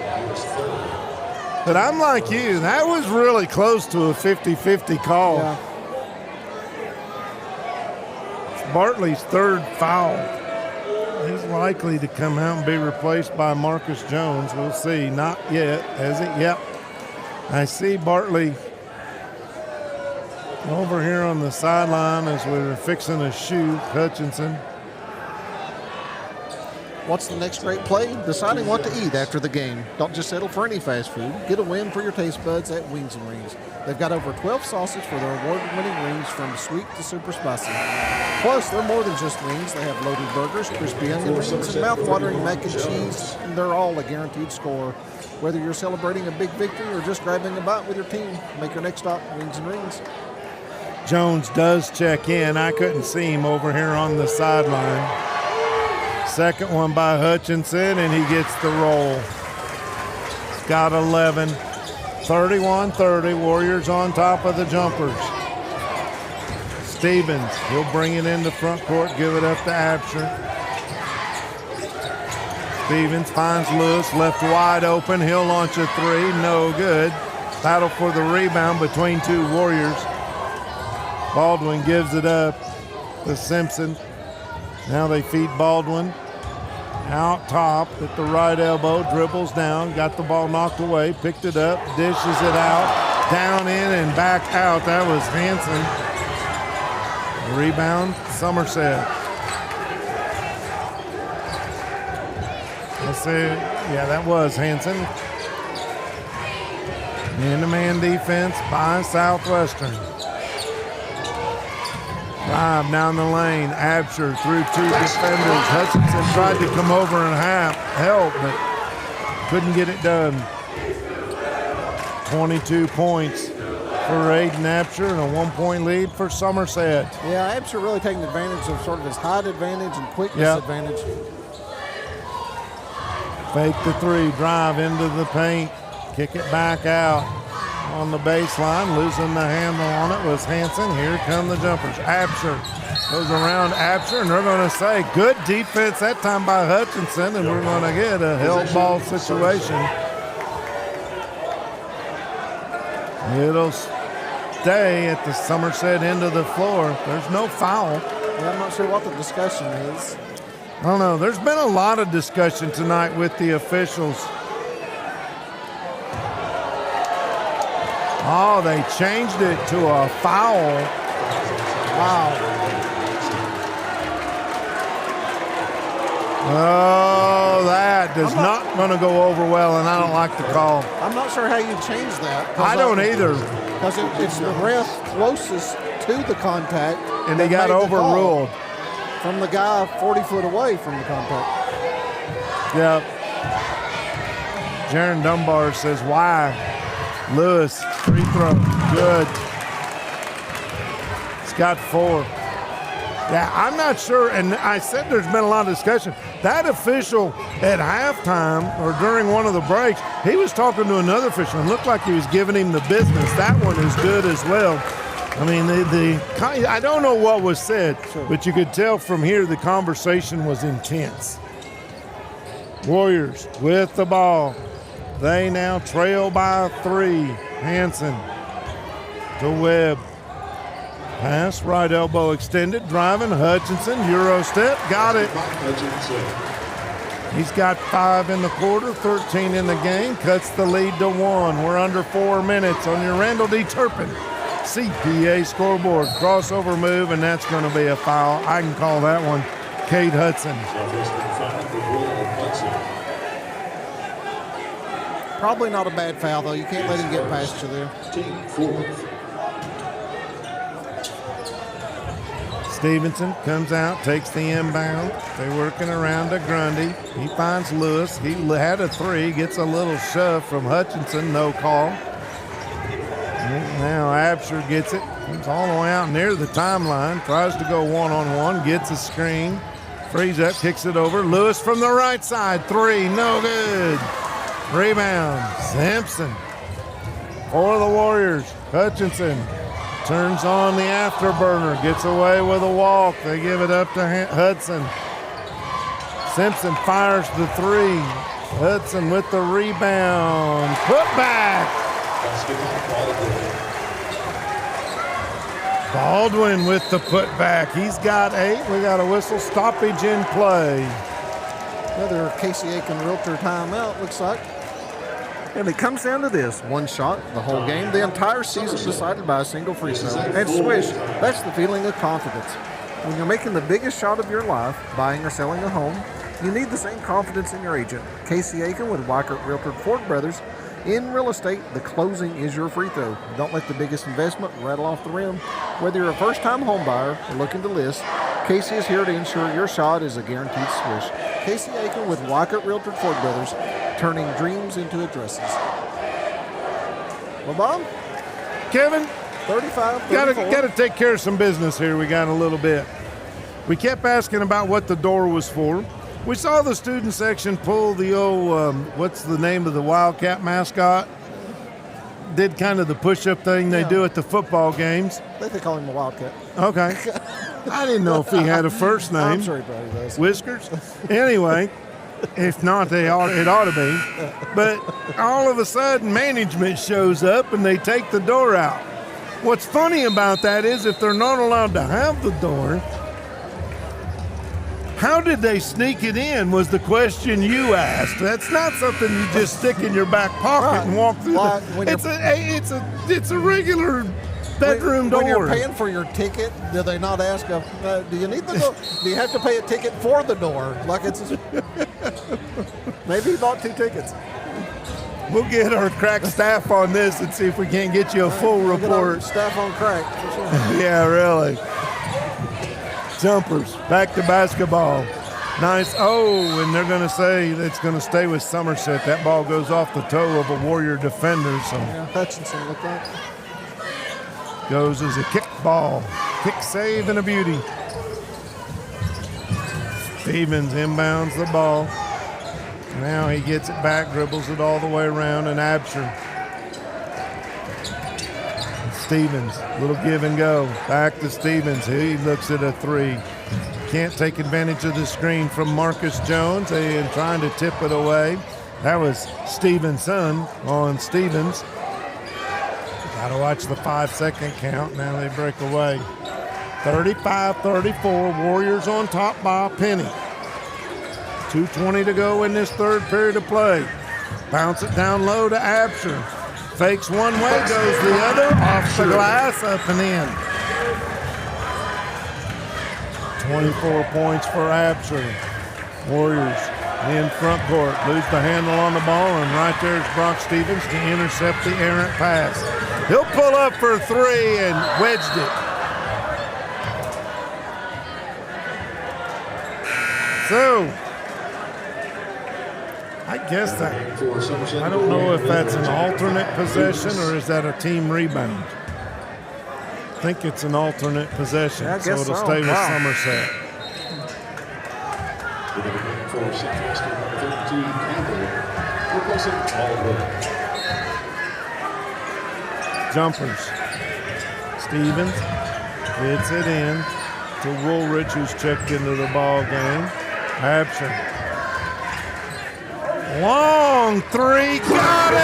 Speaker 4: But I'm like you, that was really close to a 50-50 call.
Speaker 5: Yeah.
Speaker 4: It's Bartley's third foul. He's likely to come out and be replaced by Marcus Jones. We'll see. Not yet, has it? Yep. I see Bartley over here on the sideline as we were fixing to shoot. Hutchinson.
Speaker 5: What's the next great play? Deciding what to eat after the game. Don't just settle for any fast food. Get a win for your taste buds at Wings and Rings. They've got over 12 sauces for their award-winning wings, from sweet to super spicy. Plus, they're more than just wings. They have loaded burgers, crispy onion rings, and mouth-watering mac and cheese. And they're all a guaranteed score. Whether you're celebrating a big victory or just grabbing a bite with your team, make your next stop Wings and Rings.
Speaker 4: Jones does check in. I couldn't see him over here on the sideline. Second one by Hutchinson, and he gets the roll. He's got 11. 31-30, Warriors on top of the Jumpers. Stevens, he'll bring it into front court, give it up to Absher. Stevens finds Lewis, left wide open. He'll launch a three, no good. Battle for the rebound between two Warriors. Baldwin gives it up to Simpson. Now they feed Baldwin out top at the right elbow, dribbles down, got the ball knocked away, picked it up, dishes it out, down in and back out. That was Hanson. Rebound, Somerset. Let's see. Yeah, that was Hanson. Man-to-man defense by Southwestern. Drive down the lane. Absher through two defenders. Hutchinson tried to come over and help, but couldn't get it done. 22 points for Aiden Absher and a 1-point lead for Somerset.
Speaker 5: Yeah, Absher really taking advantage of sort of his height advantage and quickness advantage.
Speaker 4: Fake the three, drive into the paint, kick it back out. On the baseline, losing the handle on it was Hanson. Here come the Jumpers. Absher goes around Absher, and they're going to say good defense that time by Hutchinson, and we're going to get a held ball situation. It'll stay at the Somerset end of the floor. There's no foul.
Speaker 5: Yeah, I'm not sure what the discussion is.
Speaker 4: I don't know. There's been a lot of discussion tonight with the officials. Oh, they changed it to a foul. Wow. Oh, that is not going to go over well, and I don't like the call.
Speaker 5: I'm not sure how you change that.
Speaker 4: I don't either.
Speaker 5: Because it's the ref closest to the contact.
Speaker 4: And they got overruled.
Speaker 5: From the guy 40 foot away from the contact.
Speaker 4: Yep. Jaron Dunbar says, why? Lewis, free throw. Good. He's got 4. Yeah, I'm not sure, and I said there's been a lot of discussion. That official at halftime or during one of the breaks, he was talking to another official and looked like he was giving him the business. That one is good as well. I mean, I don't know what was said, but you could tell from here the conversation was intense. Warriors with the ball. They now trail by 3. Hansen to Webb. Pass, right elbow extended, driving, Hutchinson, Euro step, got it. He's got 5 in the quarter, 13 in the game, cuts the lead to 1. We're under 4 minutes on your Randall D. Turpin CPA scoreboard. Crossover move, and that's going to be a foul. I can call that one Cade Hudson.
Speaker 5: Probably not a bad foul, though. You can't let him get past you there.
Speaker 4: Stevenson comes out, takes the inbound. They're working around to Grundy. He finds Lewis. He had a 3, gets a little shove from Hutchinson, no call. Now Absher gets it. Comes all the way out near the timeline. Tries to go one-on-one, gets a screen. Frees up, kicks it over. Lewis from the right side, 3, no good. Rebound, Simpson. For the Warriors, Hutchinson. Turns on the afterburner, gets away with a walk. They give it up to Hudson. Simpson fires the 3. Hudson with the rebound. Put back. Baldwin with the putback. He's got 8. We got a whistle stoppage in play.
Speaker 5: Another Casey Aiken Realtor timeout, looks like.
Speaker 6: And it comes down to this. 1 shot the whole game, the entire season decided by a single free throw. And swish, that's the feeling of confidence. When you're making the biggest shot of your life, buying or selling a home, you need the same confidence in your agent. Casey Aiken with Weikert Realtor Ford Brothers. In real estate, the closing is your free throw. Don't let the biggest investment rattle off the rim. Whether you're a first-time home buyer or looking to list, Casey is here to ensure your shot is a guaranteed swish. Casey Aiken with Weikert Realtor Ford Brothers, turning dreams into addresses. Well, Bob?
Speaker 4: Kevin?
Speaker 5: 35,
Speaker 4: Got to take care of some business here. We got a little bit. We kept asking about what the door was for. We saw the student section pull the old, what's the name of the Wildcat mascot? Did kind of the push-up thing they do at the football games.
Speaker 5: I think they call him a Wildcat.
Speaker 4: Okay. I didn't know if he had a first name.
Speaker 5: I'm sure he probably does.
Speaker 4: Whiskers? Anyway, if not, it ought to be. But all of a sudden, management shows up and they take the door out. What's funny about that is if they're not allowed to have the door, how did they sneak it in was the question you asked. That's not something you just stick in your back pocket and walk through. It's a regular bedroom door.
Speaker 5: When you're paying for your ticket, do they not ask, do you need the door? Do you have to pay a ticket for the door? Like it's maybe he bought 2 tickets.
Speaker 4: We'll get our crack staff on this and see if we can't get you a full report.
Speaker 5: Staff on crack, for sure.
Speaker 4: Yeah, really. Jumpers, back to basketball. Nice. Oh, and they're going to say it's going to stay with Somerset. That ball goes off the toe of a Warrior defender. So
Speaker 5: yeah, Hutchinson with that.
Speaker 4: Goes as a kick ball. Kick save and a beauty. Stevens inbounds the ball. Now he gets it back, dribbles it all the way around, and Absher. Stevens, little give and go. Back to Stevens. He looks at a 3. Can't take advantage of the screen from Marcus Jones and trying to tip it away. That was Stevenson on Stevens. Got to watch the 5-second count. Now they break away. 35-34. Warriors on top by a penny. 2:20 to go in this third period of play. Bounce it down low to Absher. Fakes one way, goes the other, off the glass, up and in. 24 points for Absher. Warriors in front court. Lose the handle on the ball, and right there's Brock Stevens to intercept the errant pass. He'll pull up for three and wedged it. So, I guess that, I don't know if that's an alternate possession or is that a team rebound. I think it's an alternate possession, so it'll stay with Somerset.
Speaker 13: For Southwestern, 32, Campbell, replacing Oliver.
Speaker 4: Jumpers. Stevens gets it in to Woolrich, who's checked into the ball game. Absher. Long three, got it!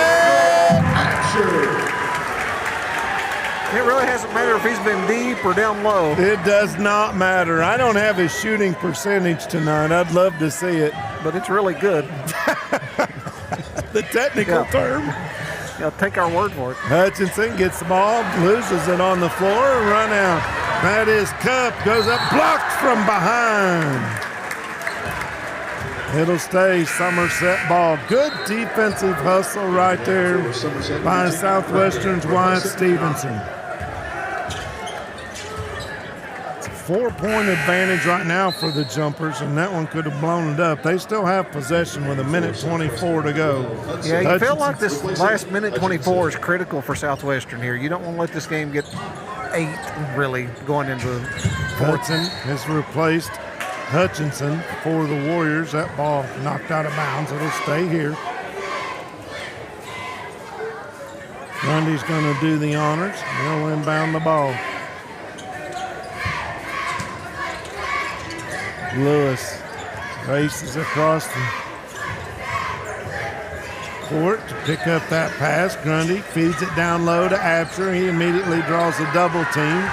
Speaker 6: It really hasn't mattered if he's been deep or down low.
Speaker 4: It does not matter. I don't have his shooting percentage tonight. I'd love to see it.
Speaker 6: But it's really good.
Speaker 4: The technical term.
Speaker 6: Yeah, take our word for it.
Speaker 4: Hutchinson gets the ball, loses it on the floor, and run out. That is Cup, goes up, blocked from behind. It'll stay Somerset ball. Good defensive hustle right there by Southwestern's Wyatt Stevenson. It's a 4-point advantage right now for the Jumpers, and that one could have blown it up. They still have possession with 1:24 to go.
Speaker 6: Yeah, you feel like this last minute 24 is critical for Southwestern here. You don't want to let this game get 8 really going into the fourth.
Speaker 4: Hudson has replaced Hutchinson for the Warriors. That ball knocked out of bounds. It'll stay here. Grundy's going to do the honors. He'll inbound the ball. Lewis races across the court to pick up that pass. Grundy feeds it down low to Absher. He immediately draws a double team.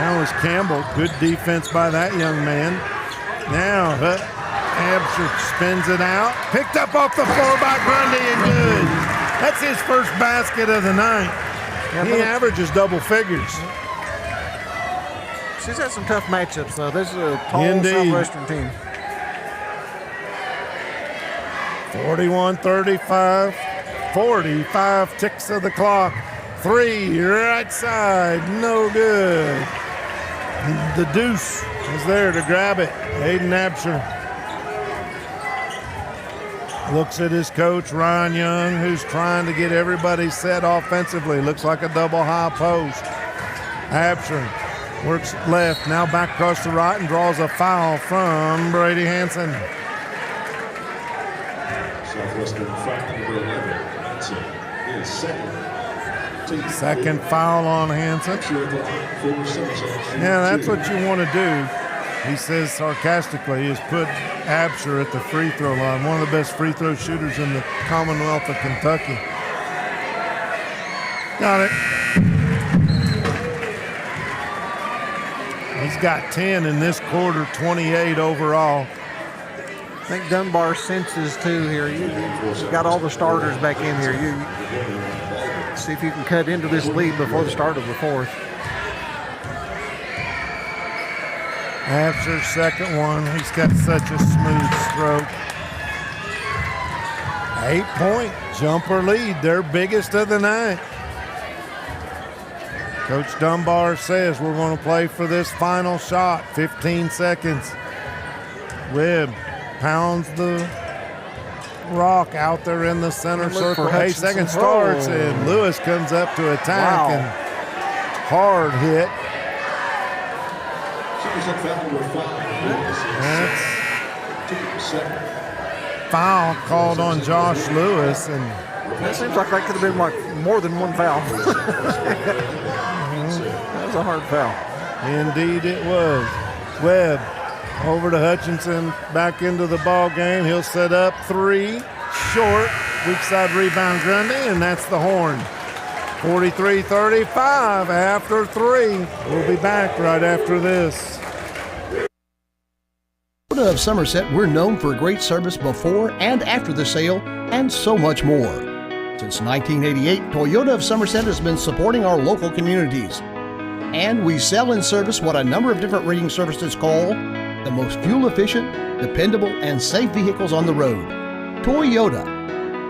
Speaker 4: That was Campbell. Good defense by that young man. Now Absher spins it out. Picked up off the floor by Grundy and good. That's his first basket of the night. He averages double figures.
Speaker 6: She's had some tough matchups, though. This is a tall Southwestern team.
Speaker 4: 41-35. 45 ticks of the clock. 3 right side, no good. The deuce is there to grab it. Aiden Absher looks at his coach, Ryan Young, who's trying to get everybody set offensively. Looks like a double high post. Absher works left, now back across the right and draws a foul from Brady Hansen.
Speaker 13: Southwestern foul number 11. Hansen is
Speaker 4: Second foul on Hansen. Yeah, that's what you want to do, he says sarcastically, is put Absher at the free throw line. One of the best free throw shooters in the Commonwealth of Kentucky. Got it. He's got 10 in this quarter, 28 overall.
Speaker 6: I think Dunbar senses too here. You got all the starters back in here. You see if you can cut into this lead before the start of the fourth.
Speaker 4: Absher's second one. He's got such a smooth stroke. 8-point jumper lead, their biggest of the night. Coach Dunbar says we're going to play for this final shot. 15 seconds. Webb pounds the rock out there in the center circle. 8 seconds starts, and Lewis comes up to attack and hard hit. That's foul called on Josh Lewis, and
Speaker 6: that seems like that could have been like more than one foul. That was a hard foul.
Speaker 4: Indeed it was. Webb over to Hutchinson, back into the ball game. He'll set up 3, short, weak side rebound Grundy, and that's the horn. 43-35 after 3. We'll be back right after this.
Speaker 1: Toyota of Somerset, we're known for great service before and after the sale, and so much more. Since 1988, Toyota of Somerset has been supporting our local communities. And we sell and service what a number of different reading services call
Speaker 14: the most fuel-efficient, dependable, and safe vehicles on the road. Toyota.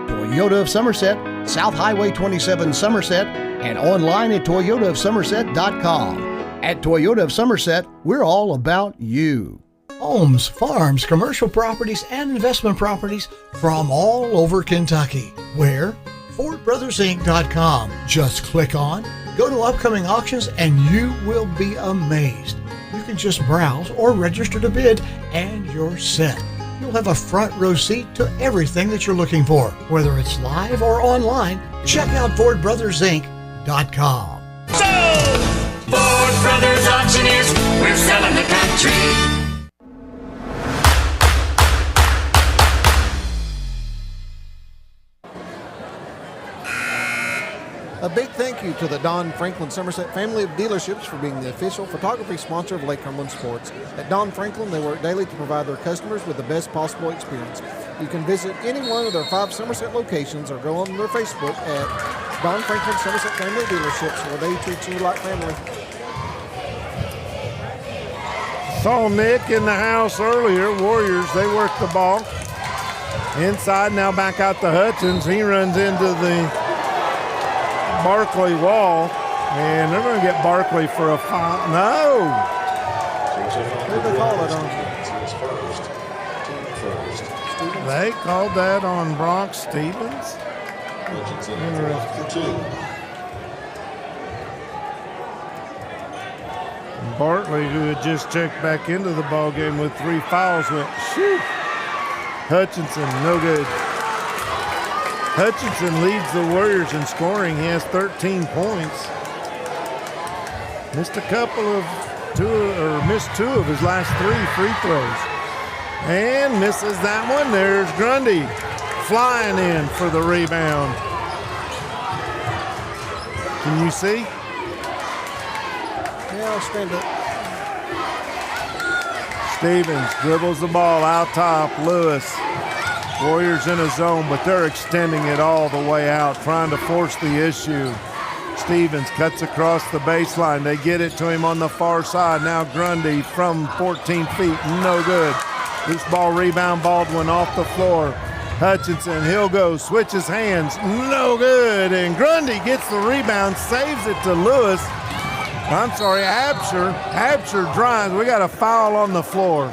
Speaker 14: Toyota of Somerset, South Highway 27 Somerset, and online at toyotaofsomerset.com. At Toyota of Somerset, we're all about you.
Speaker 1: Homes, farms, commercial properties, and investment properties from all over Kentucky. Where? FordBrothersInc.com. Just click on, go to upcoming auctions, and you will be amazed. You can just browse or register to bid, and you're set. You'll have a front row seat to everything that you're looking for. Whether it's live or online, check out FordBrothersInc.com.
Speaker 2: Ford Brothers Auctioneers, we're selling the country.
Speaker 5: A big thank you to the Don Franklin Somerset family of dealerships for being the official photography sponsor of Lake Cumberland Sports. At Don Franklin, they work daily to provide their customers with the best possible experience. You can visit any one of their 5 Somerset locations or go on their Facebook at Don Franklin Somerset Family Dealerships, where they treat you like family.
Speaker 4: Saw Nick in the house earlier. Warriors, they work the ball. Inside, now back out to Hutchins. He runs into the Barkley wall, and they're going to get Barkley for a foul. No!
Speaker 5: Who did they call it on?
Speaker 4: They called that on Brock Stevens? Interesting. Bartley, who had just checked back into the ball game with 3 fouls, went, shoot. Hutchinson, no good. Hutchinson leads the Warriors in scoring. He has 13 points. Missed two of his last 3 free throws. And misses that one. There's Grundy flying in for the rebound. Can you see?
Speaker 5: Yeah, I'll spend it.
Speaker 4: Stevens dribbles the ball out top. Lewis. Warriors in a zone, but they're extending it all the way out, trying to force the issue. Stevens cuts across the baseline. They get it to him on the far side. Now Grundy from 14 feet, no good. Loose ball rebound, Baldwin off the floor. Hutchinson, he'll go, switches hands, no good. And Grundy gets the rebound, saves it to Lewis. I'm sorry, Absher. Absher drives. We got a foul on the floor.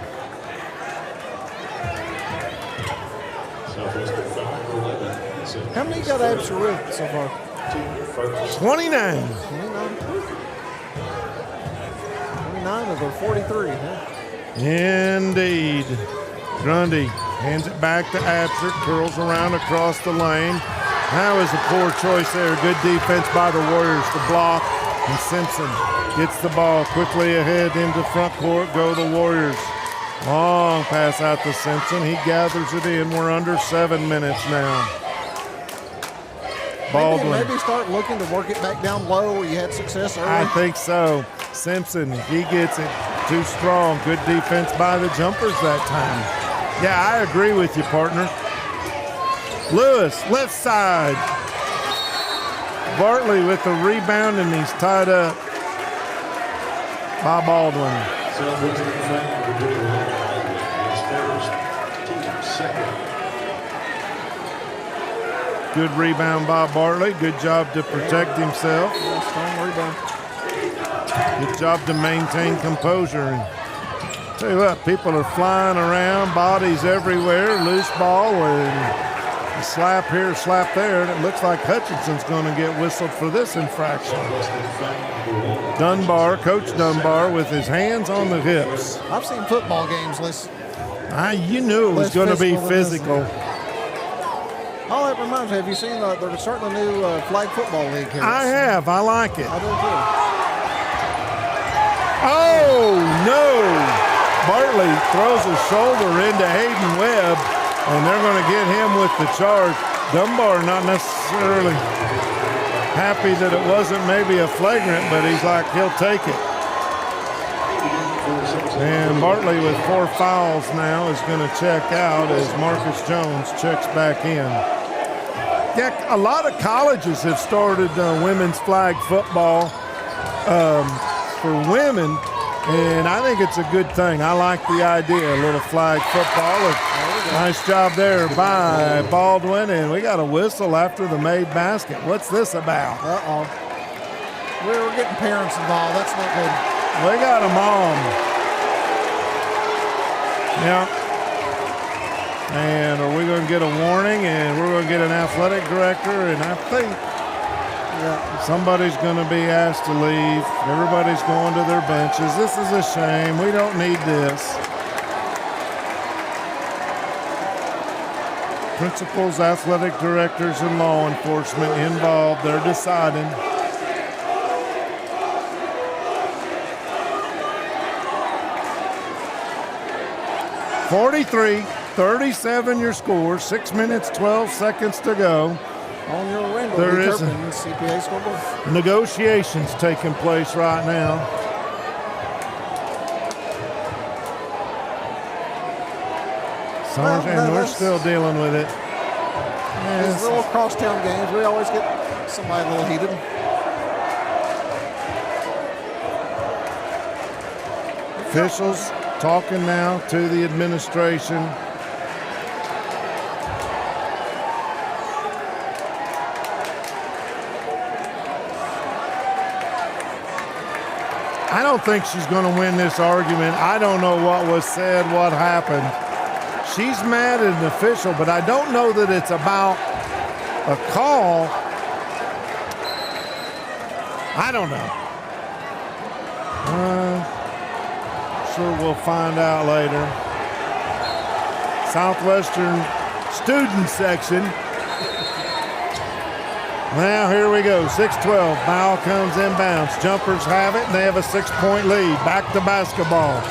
Speaker 5: How many got Absher with so far?
Speaker 4: 29.
Speaker 5: 29 of their 43, huh?
Speaker 4: Indeed. Grundy hands it back to Absher, curls around across the lane. That was a poor choice there. Good defense by the Warriors to block. And Simpson gets the ball quickly ahead into front court. Go the Warriors. Long pass out to Simpson. He gathers it in. We're under 7 minutes now. Baldwin.
Speaker 5: Maybe start looking to work it back down low where you had success early.
Speaker 4: I think so. Simpson, he gets it too strong. Good defense by the jumpers that time. Yeah, I agree with you, partner. Lewis, left side. Bartley with the rebound, and he's tied up by Baldwin. Good rebound by Bartley. Good job to protect himself.
Speaker 5: Strong rebound.
Speaker 4: Good job to maintain composure. And tell you what, people are flying around, bodies everywhere, loose ball, and a slap here, slap there, and it looks like Hutchinson's going to get whistled for this infraction. Dunbar, Coach Dunbar, with his hands on the hips.
Speaker 5: I've seen football games.
Speaker 4: You knew it was going to be physical.
Speaker 5: Oh, that reminds me, have you seen they're starting a new flag football league here?
Speaker 4: I have. I like it.
Speaker 5: I do too.
Speaker 4: Oh, no. Bartley throws a shoulder into Hayden Webb, and they're going to get him with the charge. Dunbar not necessarily happy that it wasn't maybe a flagrant, but he's like, he'll take it. And Bartley with 4 fouls now is going to check out as Marcus Jones checks back in. Yeah, a lot of colleges have started women's flag football. For women, And I think it's a good thing. I like the idea, a little flag football. Nice job there by Baldwin, and we got a whistle after the made basket. What's this about?
Speaker 5: Uh-oh. We're getting parents involved. That's not good.
Speaker 4: We got a mom. Yeah. And are we going to get a warning? And we're going to get an athletic director, and I think somebody's going to be asked to leave. Everybody's going to their benches. This is a shame. We don't need this. Principals, athletic directors, and law enforcement involved. They're deciding. (43-37) your score. 6 minutes, 12 seconds to go.
Speaker 5: On your window,
Speaker 4: there is
Speaker 5: CPA scoreboard.
Speaker 4: Negotiations taking place right now. And we're still dealing with it.
Speaker 5: These little crosstown games, we always get somebody a little heated.
Speaker 4: Officials talking now to the administration. I don't think she's going to win this argument. I don't know what was said, what happened. She's mad at an official, but I don't know that it's about a call. I don't know. Sure we'll find out later. Southwestern student section. Now here we go, 6-12. Foul comes inbounds. Jumpers have it, and they have a 6-point lead. Back to basketball.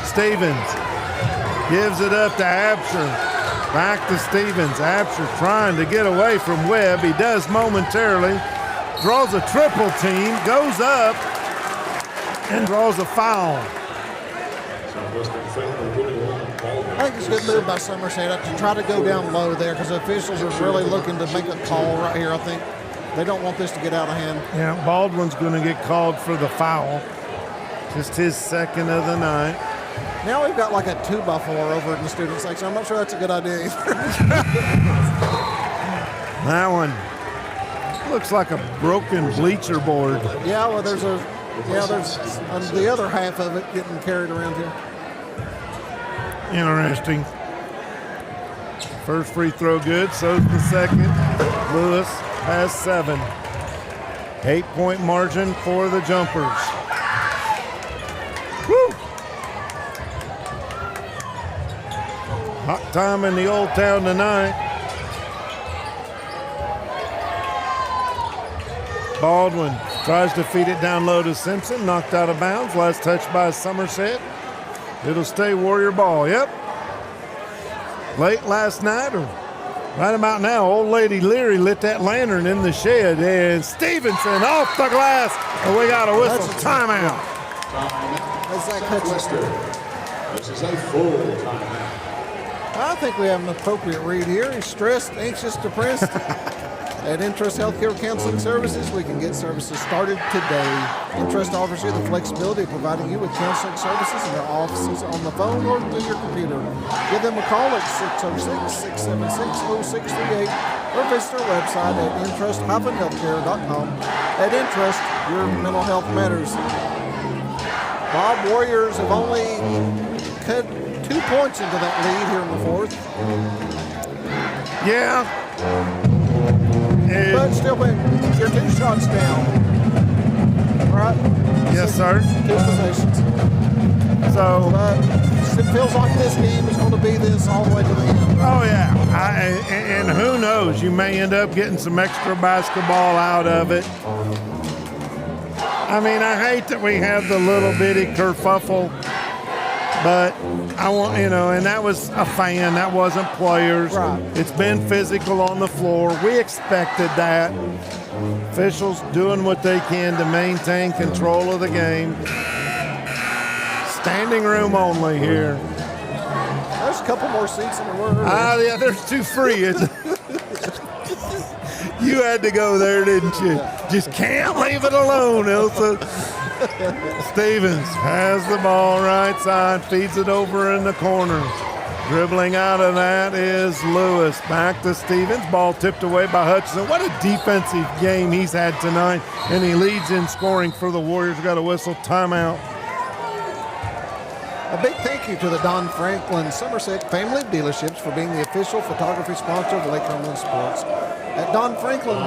Speaker 4: Stevens gives it up to Absher. Back to Stevens. Absher trying to get away from Webb. He does momentarily. Draws a triple team, goes up, and draws a foul.
Speaker 5: I think it's a good move by Somerset to try to go down low there because the officials are really looking to make a call right here, I think. They don't want this to get out of hand.
Speaker 4: Yeah, Baldwin's going to get called for the foul. Just his second of the night.
Speaker 5: Now we've got like a 2x4 over in the student section. I'm not sure that's a good idea either.
Speaker 4: That one looks like a broken bleacher board.
Speaker 5: Yeah, well, there's the other half of it getting carried around here.
Speaker 4: Interesting. First free throw good, so's the second. Lewis has 7. 8-point margin for the Jumpers. Woo! Hot time in the Old Town tonight. Baldwin tries to feed it down low to Simpson. Knocked out of bounds. Last touch by Somerset. It'll stay Warrior ball. Yep. Late last night or right about now, old lady Leary lit that lantern in the shed, and Stevenson off the glass. And we got a whistle. Timeout.
Speaker 13: This is a full timeout.
Speaker 5: I think we have an appropriate read here. He's stressed, anxious, depressed. At Interest Healthcare Counseling Services, we can get services started today. Interest offers you the flexibility of providing you with counseling services in their offices, on the phone, or through your computer. Give them a call at 606-676-0638 or visit their website at interest-healthcare.com. At Interest, your mental health matters. Bob, Warriors have only cut 2 points into that lead here in the fourth.
Speaker 4: Yeah.
Speaker 5: But still, you're 2 shots down. All right?
Speaker 4: Yes, sir.
Speaker 5: 2 possessions.
Speaker 4: So
Speaker 5: it feels like this game is going to be this all the way to the end.
Speaker 4: Oh, yeah. And who knows? You may end up getting some extra basketball out of it. I mean, I hate that we have the little bitty kerfuffle, but I want, and that was a fan. That wasn't players.
Speaker 5: Right.
Speaker 4: It's been physical on the floor. We expected that. Officials doing what they can to maintain control of the game. Standing room only here.
Speaker 5: There's a couple more seats in the room.
Speaker 4: Yeah, there's 2 free. You had to go there, didn't you? Just can't leave it alone, Elsa. Stevens has the ball right side, feeds it over in the corner. Dribbling out of that is Lewis. Back to Stevens. Ball tipped away by Hutchinson. What a defensive game he's had tonight. And he leads in scoring for the Warriors. Got a whistle timeout.
Speaker 5: A big thank you to the Don Franklin Somerset Family Dealerships for being the official photography sponsor of Lake Cumberland Sports. At Don Franklin,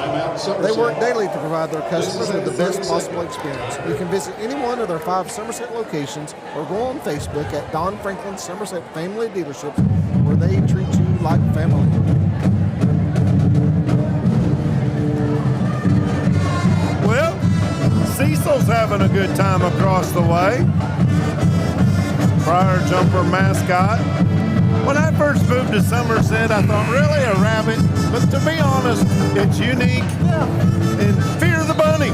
Speaker 5: they work daily to provide their customers with the best possible experience. You can visit any one of their 5 Somerset locations or go on Facebook at Don Franklin Somerset Family Dealerships, where they treat you like family.
Speaker 4: Well, Cecil's having a good time across the way. Prior jumper mascot. When I first moved to Somerset, I thought, really, a rabbit? But to be honest, it's unique. And fear the bunny.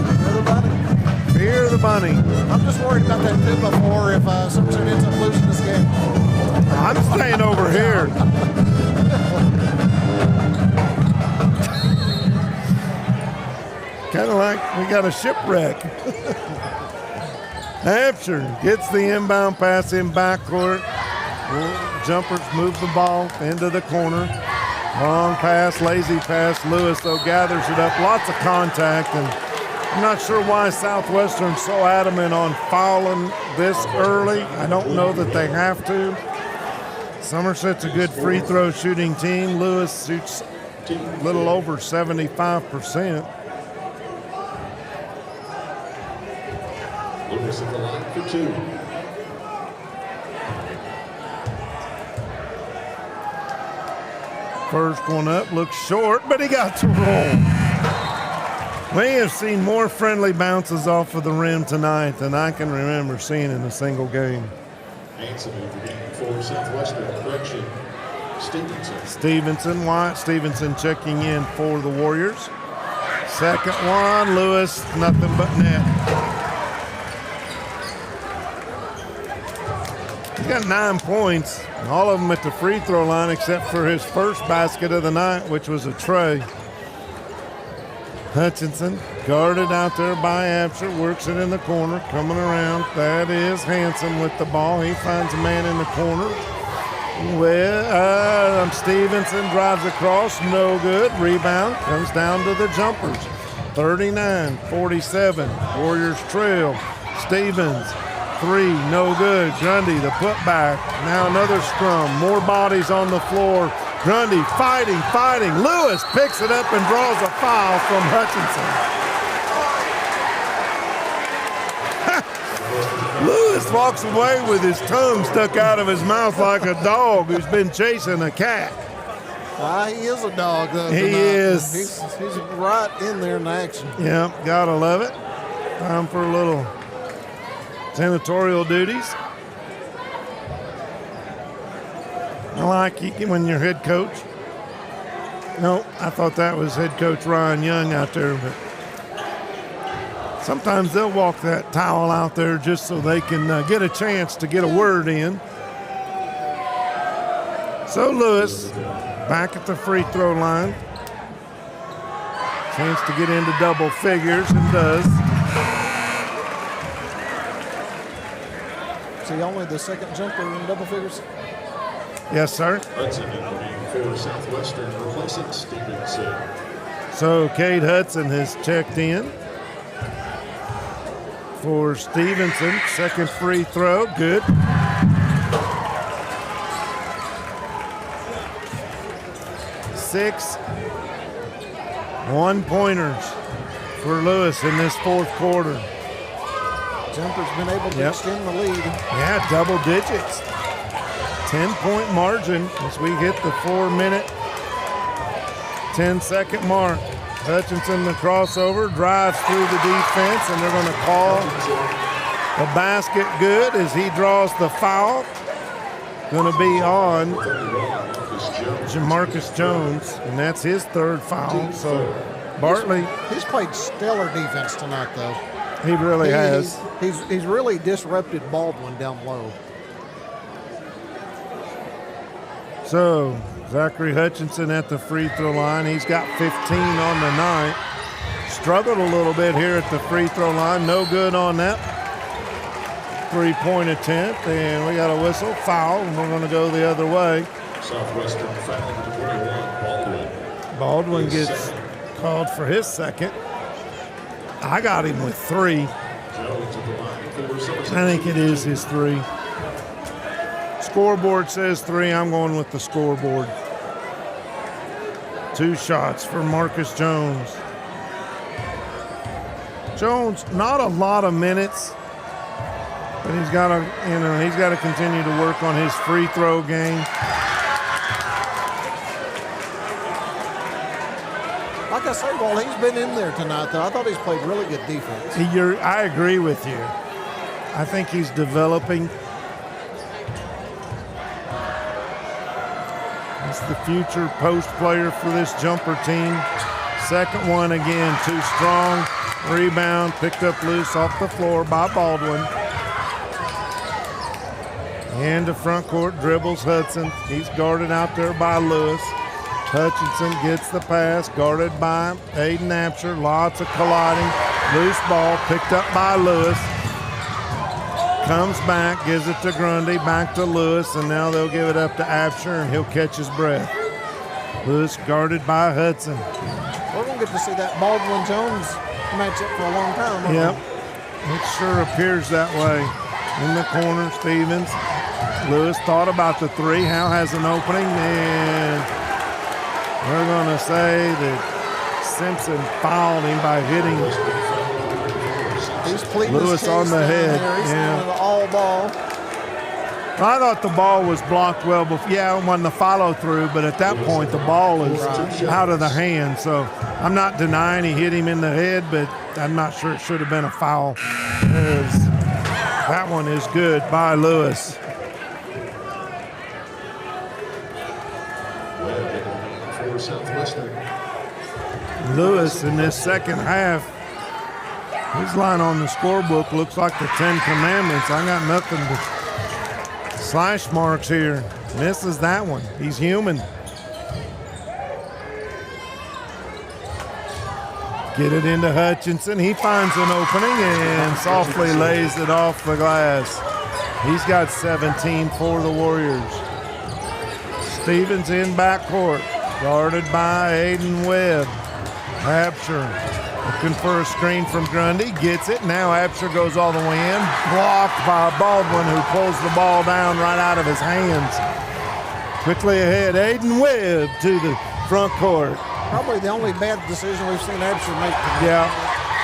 Speaker 4: Fear the bunny.
Speaker 5: I'm just worried about that 2-4 if Somerset ends up losing this game.
Speaker 4: I'm staying over here. Kind of like we got a shipwreck. Hampshire gets the inbound pass in backcourt. Jumpers move the ball into the corner. Long pass, lazy pass. Lewis, though, gathers it up. Lots of contact, and I'm not sure why Southwestern's so adamant on fouling this early. I don't know that they have to. Somerset's a good free throw shooting team. Lewis shoots a little over 75%.
Speaker 13: Lewis at the line for 2.
Speaker 4: First one up looks short, but he got to roll. We have seen more friendly bounces off of the rim tonight than I can remember seeing in a single game.
Speaker 13: Hanson intervening for Southwestern. Correction, Stevenson.
Speaker 4: Stevenson checking in for the Warriors. Second one, Lewis, nothing but net. He's got 9 points, all of them at the free throw line except for his first basket of the night, which was a tray. Hutchinson guarded out there by Absher, works it in the corner, coming around. That is Hanson with the ball. He finds a man in the corner. Well, Stevenson drives across, no good. Rebound comes down to the jumpers. 39-47, Warriors trail. Stevens. 3, no good. Grundy, the putback. Now another scrum. More bodies on the floor. Grundy fighting. Lewis picks it up and draws a foul from Hutchinson. Lewis walks away with his tongue stuck out of his mouth like a dog who's been chasing a cat.
Speaker 5: He is a dog, though.
Speaker 4: He is.
Speaker 5: He's right in there in the action.
Speaker 4: Yeah, gotta love it. Time for a little senatorial duties. I like it when you're head coach. No, I thought that was head coach Ryan Young out there, but sometimes they'll walk that towel out there just so they can get a chance to get a word in. So Lewis back at the free throw line. Chance to get into double figures, and does.
Speaker 5: Is he only the second jumper in double figures?
Speaker 4: Yes, sir.
Speaker 13: Hudson intervening for Southwestern, replacing Stevenson.
Speaker 4: So Cade Hudson has checked in for Stevenson. Second free throw, good. Six 1-pointers for Lewis in this fourth quarter.
Speaker 5: Jumper's been able to extend the lead.
Speaker 4: Yeah, double digits. 10-point margin as we hit the 4-minute, 10-second mark. Hutchinson, the crossover, drives through the defense, and they're going to call the basket good as he draws the foul. Going to be on Jamarcus Jones, and that's his third foul. So Bartley.
Speaker 5: He's played stellar defense tonight, though.
Speaker 4: He really has.
Speaker 5: He's really disrupted Baldwin down low.
Speaker 4: So Zachary Hutchinson at the free throw line. He's got 15 on the night. Struggled a little bit here at the free throw line. No good on that three-point attempt, and we got a whistle, foul, and we're going to go the other way.
Speaker 13: Southwestern fouling to 21, Baldwin.
Speaker 4: Baldwin gets called for his second. I got him with 3.
Speaker 13: Jones at the line for Somerset.
Speaker 4: I think it is his 3. Scoreboard says 3. I'm going with the scoreboard. 2 shots for Marcus Jones. Jones, not a lot of minutes, but he's got to continue to work on his free throw game.
Speaker 5: Like I say, well, he's been in there tonight, though. I thought he's played really good defense.
Speaker 4: I agree with you. I think he's developing. He's the future post player for this jumper team. Second one again, too strong. Rebound, picked up loose off the floor by Baldwin. Into front court, dribbles Hudson. He's guarded out there by Lewis. Hutchinson gets the pass, guarded by Aiden Apsher. Lots of colliding. Loose ball, picked up by Lewis. Comes back, gives it to Grundy, back to Lewis, and now they'll give it up to Apsher, and he'll catch his breath. Lewis guarded by Hudson.
Speaker 5: We're going to get to see that Baldwin-Jones matchup for a long time.
Speaker 4: Yep, it sure appears that way. In the corner, Stevens. Lewis thought about the 3. Howe has an opening, and we're going to say that Simpson fouled him by hitting Lewis on the head.
Speaker 5: Yeah. All ball.
Speaker 4: I thought the ball was blocked well before. Yeah, it wasn't the follow through, but at that point the ball is out of the hand. So I'm not denying he hit him in the head, but I'm not sure it should have been a foul. That one is good by Lewis.
Speaker 13: For Southwestern.
Speaker 4: Lewis in this second half, his line on the scorebook looks like the 10 Commandments. I got nothing but slash marks here. Misses that one. He's human. Get it into Hutchinson. He finds an opening and softly lays it off the glass. He's got 17 for the Warriors. Stevens in backcourt, guarded by Aiden Webb. Apsher looking for a screen from Grundy, gets it. Now Apsher goes all the way in, blocked by Baldwin, who pulls the ball down right out of his hands. Quickly ahead, Aiden Webb to the front court.
Speaker 5: Probably the only bad decision we've seen Apsher make tonight.
Speaker 4: Yeah,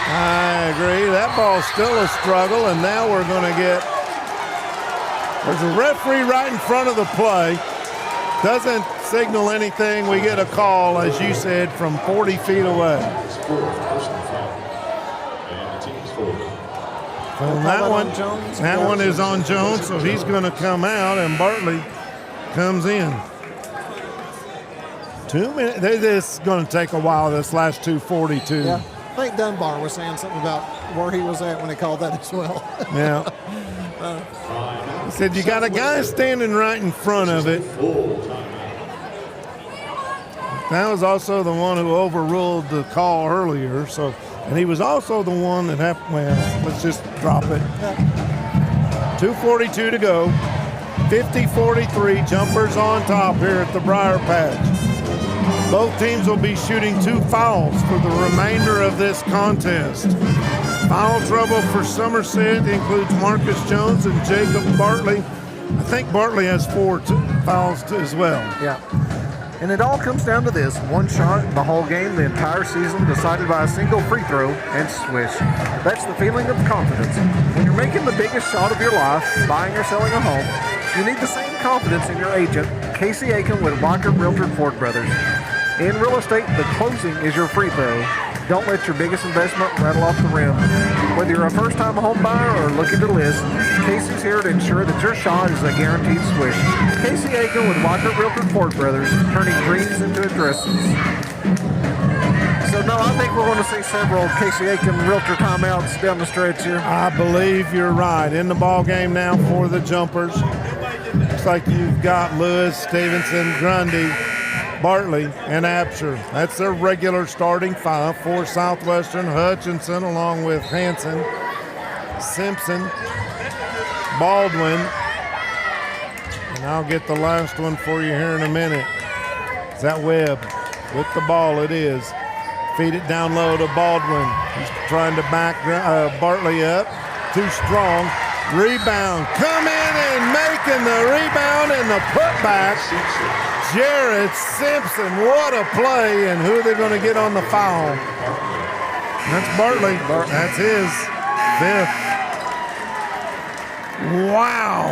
Speaker 4: I agree. That ball's still a struggle, and now we're going to get, there's a referee right in front of the play. Doesn't signal anything. We get a call, as you said, from 40 feet away. And that one is on Jones, so he's going to come out, and Bartley comes in. 2 minutes. This is going to take a while, this last 2:42.
Speaker 5: Yeah, I think Dunbar was saying something about where he was at when he called that as well.
Speaker 4: Yeah. He said, you got a guy standing right in front of it. That was also the one who overruled the call earlier. So, and he was also the one that happened. Well, let's just drop it. 2:42 to go. 50-43, jumpers on top here at the Briar Patch. Both teams will be shooting 2 fouls for the remainder of this contest. Foul trouble for Somerset includes Marcus Jones and Jacob Bartley. I think Bartley has 4 fouls as well.
Speaker 6: Yeah. And it all comes down to this: one shot the whole game, the entire season, decided by a single free throw, and swish. That's the feeling of confidence. When you're making the biggest shot of your life, buying or selling a home, you need the same confidence in your agent, Casey Aiken with Walker Realtor Ford Brothers. In real estate, the closing is your free throw. Don't let your biggest investment rattle off the rim. Whether you're a first-time home buyer or looking to list, Casey's here to ensure that your shot is a guaranteed swish. Casey Aiken with Walker Realtor Ford Brothers, turning dreams into addresses. So, no, I think we're going to see several Casey Aiken Realtor timeouts down the stretch here.
Speaker 4: I believe you're right. In the ball game now for the jumpers. Looks like you've got Lewis, Stevenson, Grundy, Bartley, and Apsher. That's their regular starting 5 for Southwestern. Hutchinson along with Hanson, Simpson, Baldwin. And I'll get the last one for you here in a minute. Is that Webb with the ball? It is. Feed it down low to Baldwin. He's trying to back Bartley up. Too strong. Rebound. Come in and making the rebound and the putback. Jared Simpson. What a play. And who are they going to get on the foul? That's Bartley. That's his fifth. Wow.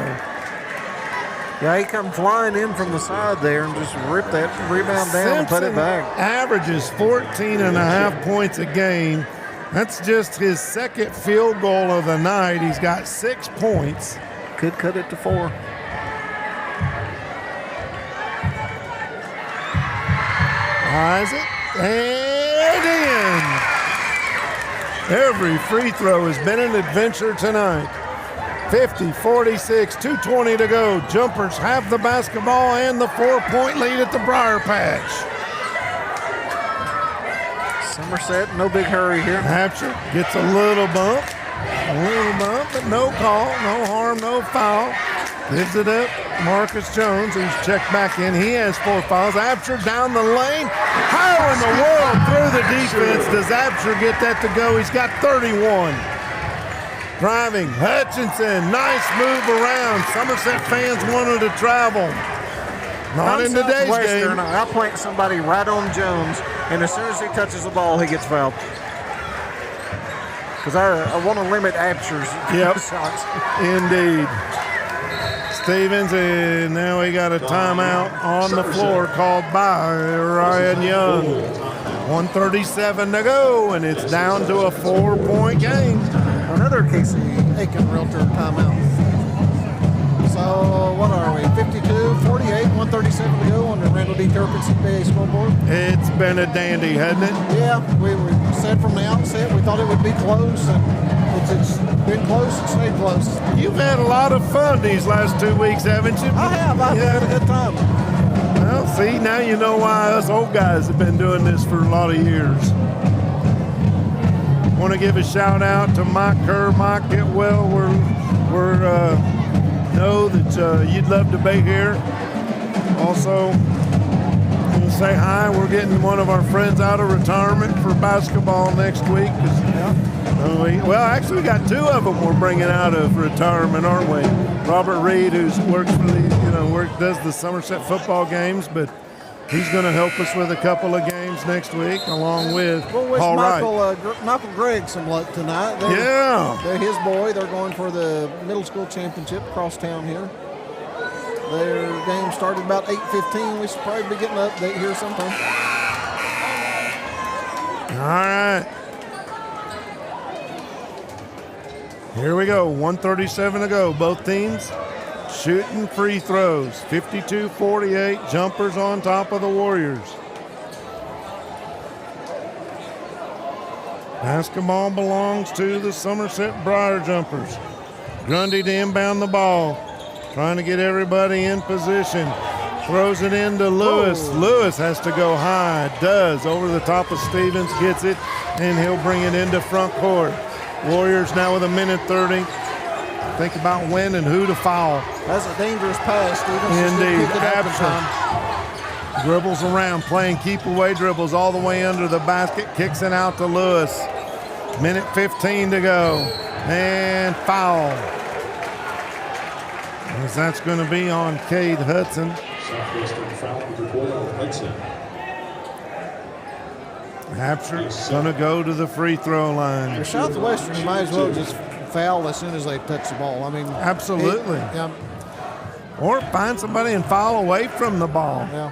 Speaker 6: Yeah, he come flying in from the side there and just ripped that rebound down and put it back.
Speaker 4: Averages 14.5 points a game. That's just his second field goal of the night. He's got 6 points.
Speaker 6: Could cut it to 4.
Speaker 4: Isaac, and in. Every free throw has been an adventure tonight. 50-46, 2:20 to go. Jumpers have the basketball and the 4-point lead at the Briar Patch.
Speaker 6: Somerset, no big hurry here.
Speaker 4: Hatcher gets a little bump, but no call, no harm, no foul. Gives it up. Marcus Jones, who's checked back in. He has 4 fouls. Absher down the lane. How in the world through the defense does Absher get that to go? He's got 31. Driving, Hutchinson, nice move around. Somerset fans wanted to travel. Not in today's game.
Speaker 6: I'll plant somebody right on Jones, and as soon as he touches the ball, he gets fouled. Because I want to limit Absher's shots.
Speaker 4: Indeed. Stevens, and now we got a timeout on the floor called by Ryan Young. 1:37 to go, and it's down to a 4-point game.
Speaker 5: Another Casey Aiken Realtor timeout. So what are we? 52-48, 1:37 to go on the Randall D. Turpin CPA scoreboard.
Speaker 4: It's been a dandy, hasn't it?
Speaker 5: Yeah, we said from the outset we thought it would be close, and it's been close and stayed close.
Speaker 4: You've had a lot of fun these last 2 weeks, haven't you?
Speaker 5: I have. I've had a good time.
Speaker 4: Well, see, now you know why us old guys have been doing this for a lot of years. Want to give a shout out to Mike Kerr. Mike, get well. We're know that you'd love to be here. Also, want to say hi. We're getting one of our friends out of retirement for basketball next week. Well, actually, we got 2 of them we're bringing out of retirement, aren't we? Robert Reed, who works for the, does the Somerset football games, but he's going to help us with a couple of games next week, along with Paul Wright.
Speaker 5: Michael Gregg some luck tonight. They're his boy. They're going for the middle school championship across town here. Their game started about 8:15. We should probably be getting an update here sometime.
Speaker 4: All right. Here we go. 1:37 to go. Both teams shooting free throws. 52-48. Jumpers on top of the Warriors. Basketball belongs to the Somerset Briar Jumpers. Grundy to inbound the ball. Trying to get everybody in position. Throws it into Lewis.
Speaker 5: Whoa.
Speaker 4: Lewis has to go high. Does. Over the top of Stevens. Gets it. And he'll bring it into front court. Warriors now with 1:30. Think about when and who to foul.
Speaker 5: That's a dangerous pass, Stevens.
Speaker 4: Indeed. Absher dribbles around, playing keep away dribbles all the way under the basket. Kicks it out to Lewis. 1:15 to go. And foul. As that's going to be on Cade Hudson.
Speaker 13: Southwestern foul number 12, Hudson.
Speaker 4: Absher's going to go to the free throw line.
Speaker 5: For Southwestern, you might as well just foul as soon as they touch the ball. I mean,
Speaker 4: absolutely. Or find somebody and foul away from the ball.
Speaker 5: Yeah.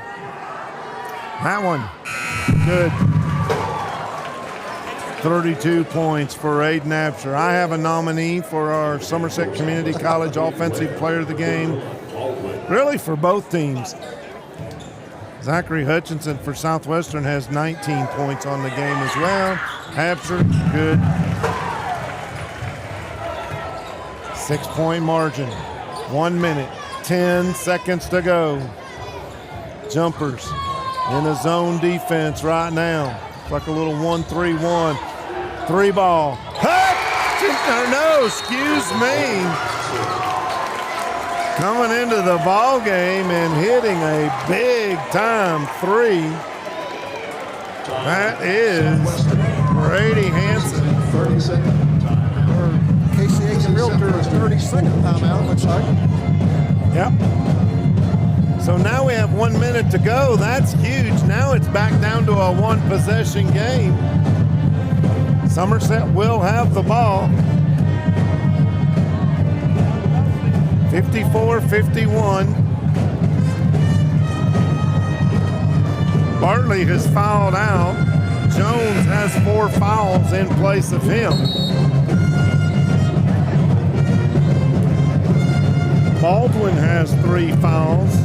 Speaker 4: That one, good. 32 points for Aiden Absher. I have a nominee for our Somerset Community College Offensive Player of the Game, really for both teams. Zachary Hutchinson for Southwestern has 19 points on the game as well. Absher, good. 6-point margin. 1 minute, 10 seconds to go. Jumpers in a zone defense right now. It's like a little 1-3-1. 3 ball. No, excuse me. coming into the ball game and hitting a big time three. That is Brady Hanson.
Speaker 5: 30-second timeout. KCH Realtor's 30-second timeout, looks like.
Speaker 4: Yep. So now we have 1 minute to go. That's huge. Now it's back down to a one-possession game. Somerset will have the ball. 54-51. Bartley has fouled out. Jones has 4 fouls in place of him. Baldwin has 3 fouls.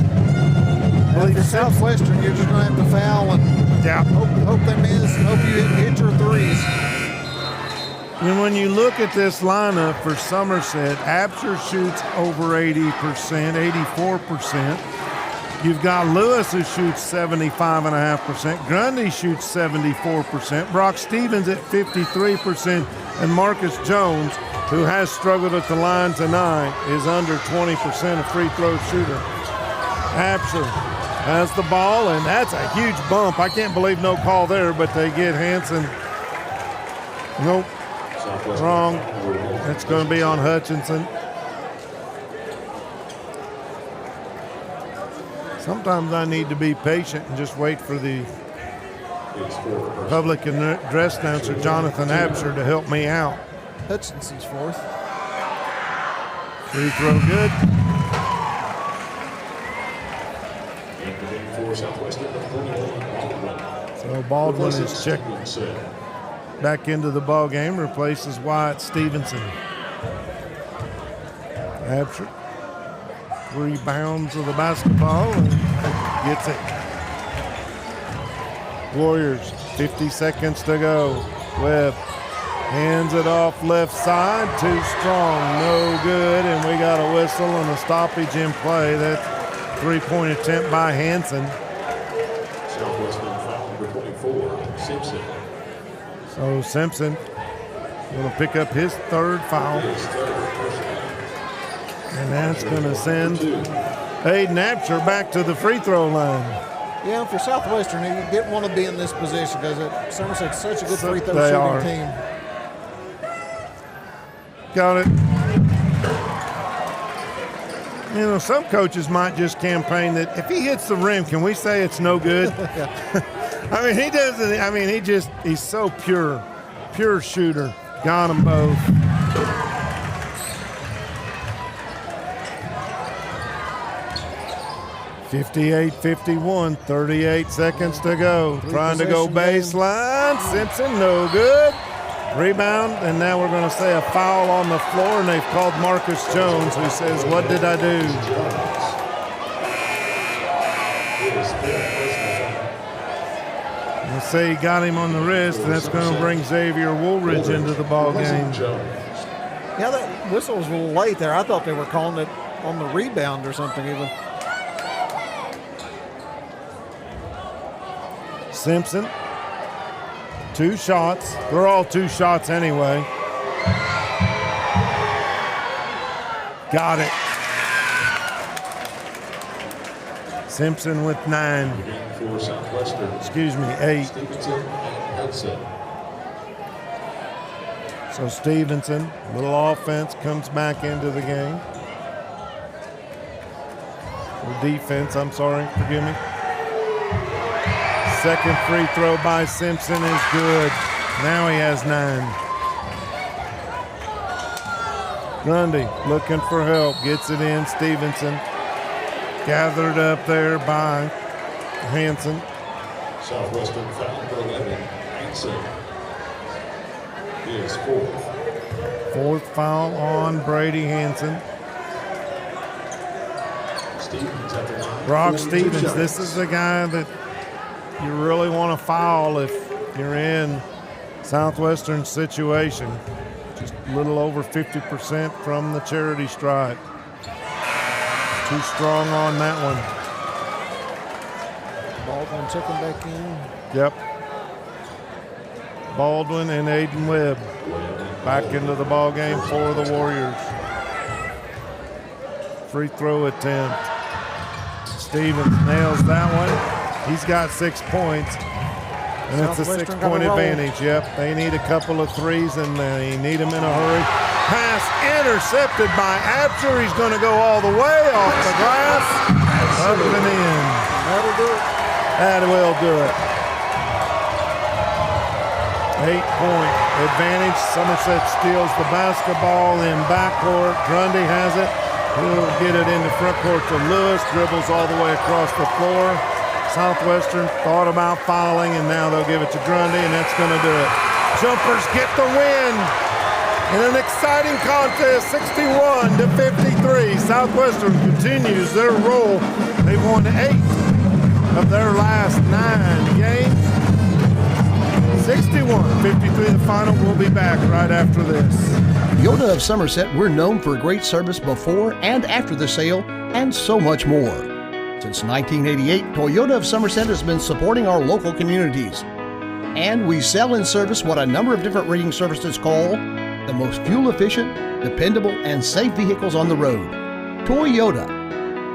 Speaker 5: If you're Southwestern, you're just going to have to foul and hope they miss and hope you hit your threes.
Speaker 4: And when you look at this lineup for Somerset, Absher shoots over 80%, 84%. You've got Lewis who shoots 75.5%. Grundy shoots 74%. Brock Stevens at 53%. And Marcus Jones, who has struggled at the line tonight, is under 20% a free throw shooter. Absher has the ball, and that's a huge bump. I can't believe no call there, but they get Hanson. Nope. Wrong. It's going to be on Hutchinson. Sometimes I need to be patient and just wait for the public address announcer, Jonathan Absher, to help me out.
Speaker 5: Hutchinson's fourth.
Speaker 4: Free throw good. So Baldwin is checked back into the ball game, replaces Wyatt Stevenson. Absher rebounds of the basketball and gets it. Warriors, 50 seconds to go. Webb hands it off left side, too strong, no good, and we got a whistle and a stoppage in play. That 3-point attempt by Hanson.
Speaker 13: Southwestern foul number 24, Simpson.
Speaker 4: So Simpson going to pick up his 3rd foul. And that's going to send Aiden Absher back to the free throw line.
Speaker 5: Yeah, for Southwestern, you didn't want to be in this position because Somerset's such a good free throw shooting team.
Speaker 4: Got it. You know, some coaches might just campaign that if he hits the rim, can we say it's no good? I mean, he doesn't. I mean, he's so pure shooter. Got them both. (58-51), 38 seconds to go. Trying to go baseline. Simpson, no good. Rebound, and now we're going to say a foul on the floor, and they've called Marcus Jones, who says, "What did I do?" Let's say he got him on the wrist, and that's going to bring Xavier Woolridge into the ball game.
Speaker 5: Yeah, that whistle was a little late there. I thought they were calling it on the rebound or something even.
Speaker 4: Simpson, 2 shots. They're all 2 shots anyway. Got it. Simpson with 9. Excuse me, 8. So Stevenson, little offense, comes back into the game. Or defense, I'm sorry, forgive me. Second free throw by Simpson is good. Now he has 9. Grundy looking for help, gets it in. Stevenson gathered up there by Hanson.
Speaker 13: Southwestern foul number 11, Hanson. Is 4th.
Speaker 4: 4th foul on Brady Hanson.
Speaker 13: Stevens at the line.
Speaker 4: Brock Stevens, this is the guy that you really want to foul if you're in Southwestern situation. Just a little over 50% from the charity stripe. Too strong on that one.
Speaker 5: Baldwin checking back in.
Speaker 4: Yep. Baldwin and Aiden Webb back into the ball game for the Warriors. free throw attempt. Stevens nails that one. He's got 6 points. And it's a 6-point advantage. Yep, they need a couple of threes, and they need them in a hurry. Pass intercepted by Absher. He's going to go all the way off the glass. Up and in.
Speaker 5: That'll do it.
Speaker 4: That will do it. 8-point advantage. Somerset steals the basketball in backcourt. Grundy has it. He'll get it into front court to Lewis. Dribbles all the way across the floor. Southwestern thought about fouling, and now they'll give it to Grundy, and that's going to do it. Jumpers get the win in an exciting contest, 61-53. Southwestern continues their roll. They've won 8 of their last 9 games. 61-53 the final. We'll be back right after this.
Speaker 14: Yoda of Somerset, we're known for great service before and after the sale, and so much more. Since 1988, Toyota of Somerset has been supporting our local communities. And we sell and service what a number of different rating services call the most fuel-efficient, dependable, and safe vehicles on the road. Toyota.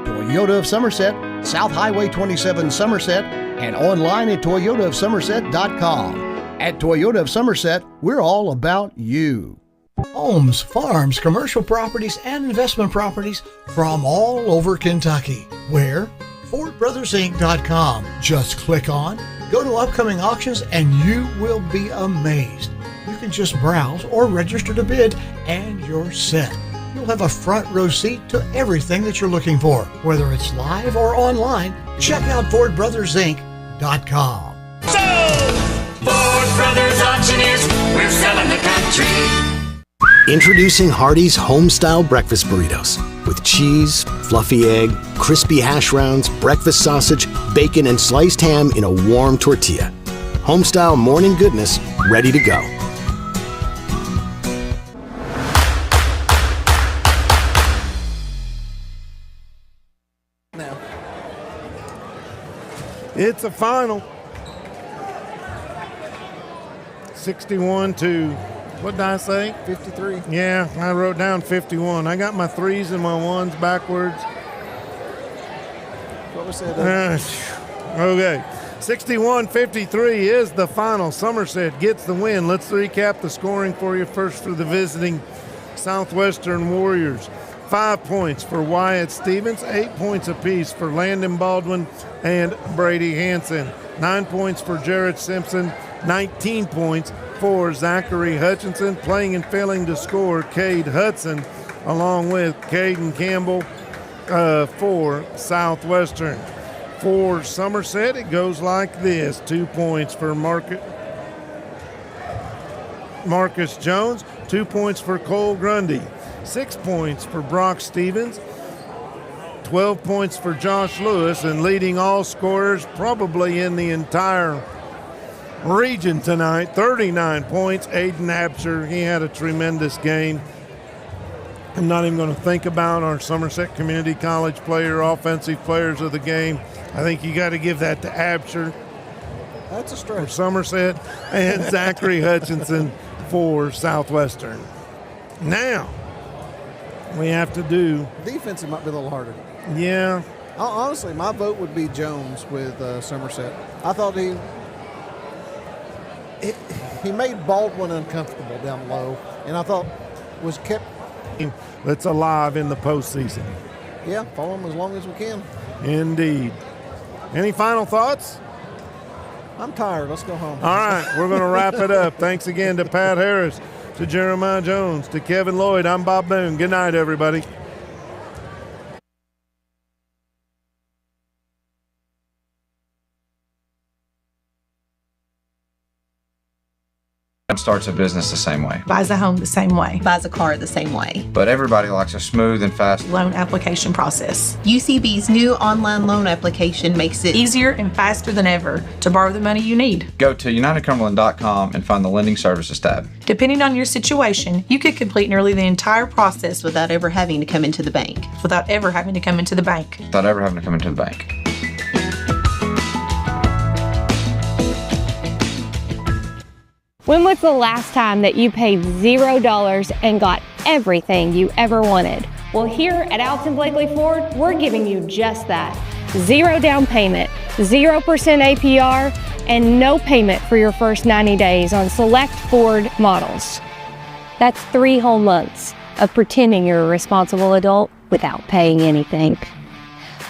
Speaker 14: Toyota of Somerset, South Highway 27 Somerset, and online at toyotaofsomerset.com. At Toyota of Somerset, we're all about you.
Speaker 1: Homes, farms, commercial properties, and investment properties from all over Kentucky. Where? FordBrothersInc.com. Just click on, go to upcoming auctions, and you will be amazed. You can just browse or register to bid, and you're set. You'll have a front row seat to everything that you're looking for. Whether it's live or online, check out FordBrothersInc.com.
Speaker 2: So, Ford Brothers Auctioneers, we're selling the country.
Speaker 3: Introducing Hardee's Homestyle Breakfast Burritos with cheese, fluffy egg, crispy hash browns, breakfast sausage, bacon, and sliced ham in a warm tortilla. Homestyle morning goodness ready to go.
Speaker 4: It's a final. 61 to, what did I say?
Speaker 5: 53.
Speaker 4: Yeah, I wrote down 51. I got my 3s and my 1s backwards.
Speaker 5: What was that?
Speaker 4: Okay. 61-53 is the final. Somerset gets the win. Let's recap the scoring for you first for the visiting Southwestern Warriors. 5 points for Wyatt Stevens, 8 points apiece for Landon Baldwin and Brady Hansen. 9 points for Jarrett Simpson, 19 points for Zachary Hutchinson. Playing and failing to score, Cade Hudson, along with Caden Campbell for Southwestern. For Somerset, it goes like this. 2 points for Marcus Jones, 2 points for Cole Grundy, 6 points for Brock Stevens, 12 points for Josh Lewis, and leading all scorers probably in the entire region tonight, 39 points, Aiden Absher. He had a tremendous game. I'm not even going to think about our Somerset Community College player, offensive players of the game. I think you got to give that to Absher.
Speaker 5: That's a
Speaker 4: For
Speaker 5: stretch.
Speaker 4: Somerset, and Zachary Hutchinson for Southwestern. Now, we have to do...
Speaker 5: Defensive might be a little harder.
Speaker 4: Yeah.
Speaker 5: Honestly, my vote would be Jones with Somerset. I thought he made Baldwin uncomfortable down low, and I thought was kept...
Speaker 4: That's alive in the postseason.
Speaker 5: Yeah, follow him as long as we can.
Speaker 4: Indeed. Any final thoughts?
Speaker 5: I'm tired. Let's go home.
Speaker 4: All right, we're going to wrap it up. Thanks again to Pat Harris, to Jeremiah Jones, to Kevin Lloyd. I'm Bob Boone. Good night, everybody.
Speaker 9: Starts a business the same way.
Speaker 10: Buys a home the same way.
Speaker 11: Buys a car the same way.
Speaker 9: But everybody likes a smooth and fast
Speaker 10: Loan application process.
Speaker 11: UCB's new online loan application makes it
Speaker 10: Easier and faster than ever to borrow the money you need.
Speaker 9: Go to UnitedCumberland.com and find the Lending Services tab.
Speaker 10: Depending on your situation, you could complete nearly the entire process
Speaker 11: without ever having to come into the bank.
Speaker 10: Without ever having to come into the bank.
Speaker 9: Without ever having to come into the bank.
Speaker 12: When was the last time that you paid $0 and got everything you ever wanted? Well, here at Alton Blakely Ford, we're giving you just that. 0 down payment, 0% APR, and no payment for your first 90 days on select Ford models. That's 3 whole months of pretending you're a responsible adult without paying anything.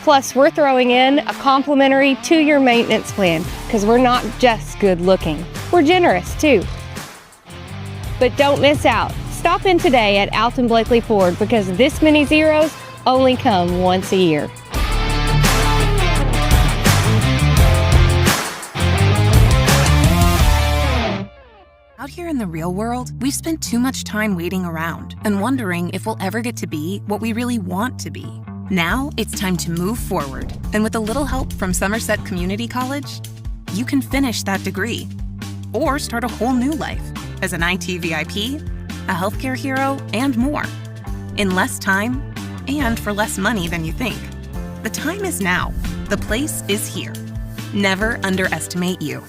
Speaker 12: Plus, we're throwing in a complimentary 2-year maintenance plan because we're not just good looking, we're generous too. But don't miss out. Stop in today at Alton Blakely Ford because this many zeros only come once a year.
Speaker 8: Out here in the real world, we've spent too much time waiting around and wondering if we'll ever get to be what we really want to be. Now it's time to move forward, and with a little help from Somerset Community College, you can finish that degree or start a whole new life as an IT VIP, a healthcare hero, and more. In less time and for less money than you think. The time is now. The place is here. Never underestimate you.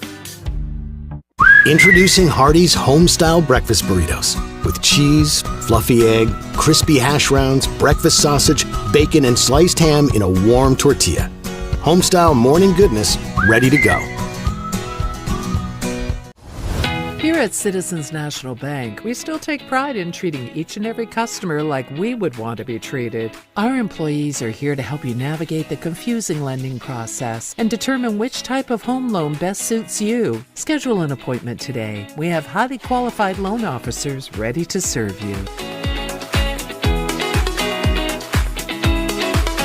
Speaker 3: Introducing Hardee's Homestyle Breakfast Burritos with cheese, fluffy egg, crispy hash browns, breakfast sausage, bacon, and sliced ham in a warm tortilla. Homestyle morning goodness ready to go.
Speaker 7: Here at Citizens National Bank, we still take pride in treating each and every customer like we would want to be treated. Our employees are here to help you navigate the confusing lending process and determine which type of home loan best suits you. Schedule an appointment today. We have highly qualified loan officers ready to serve you.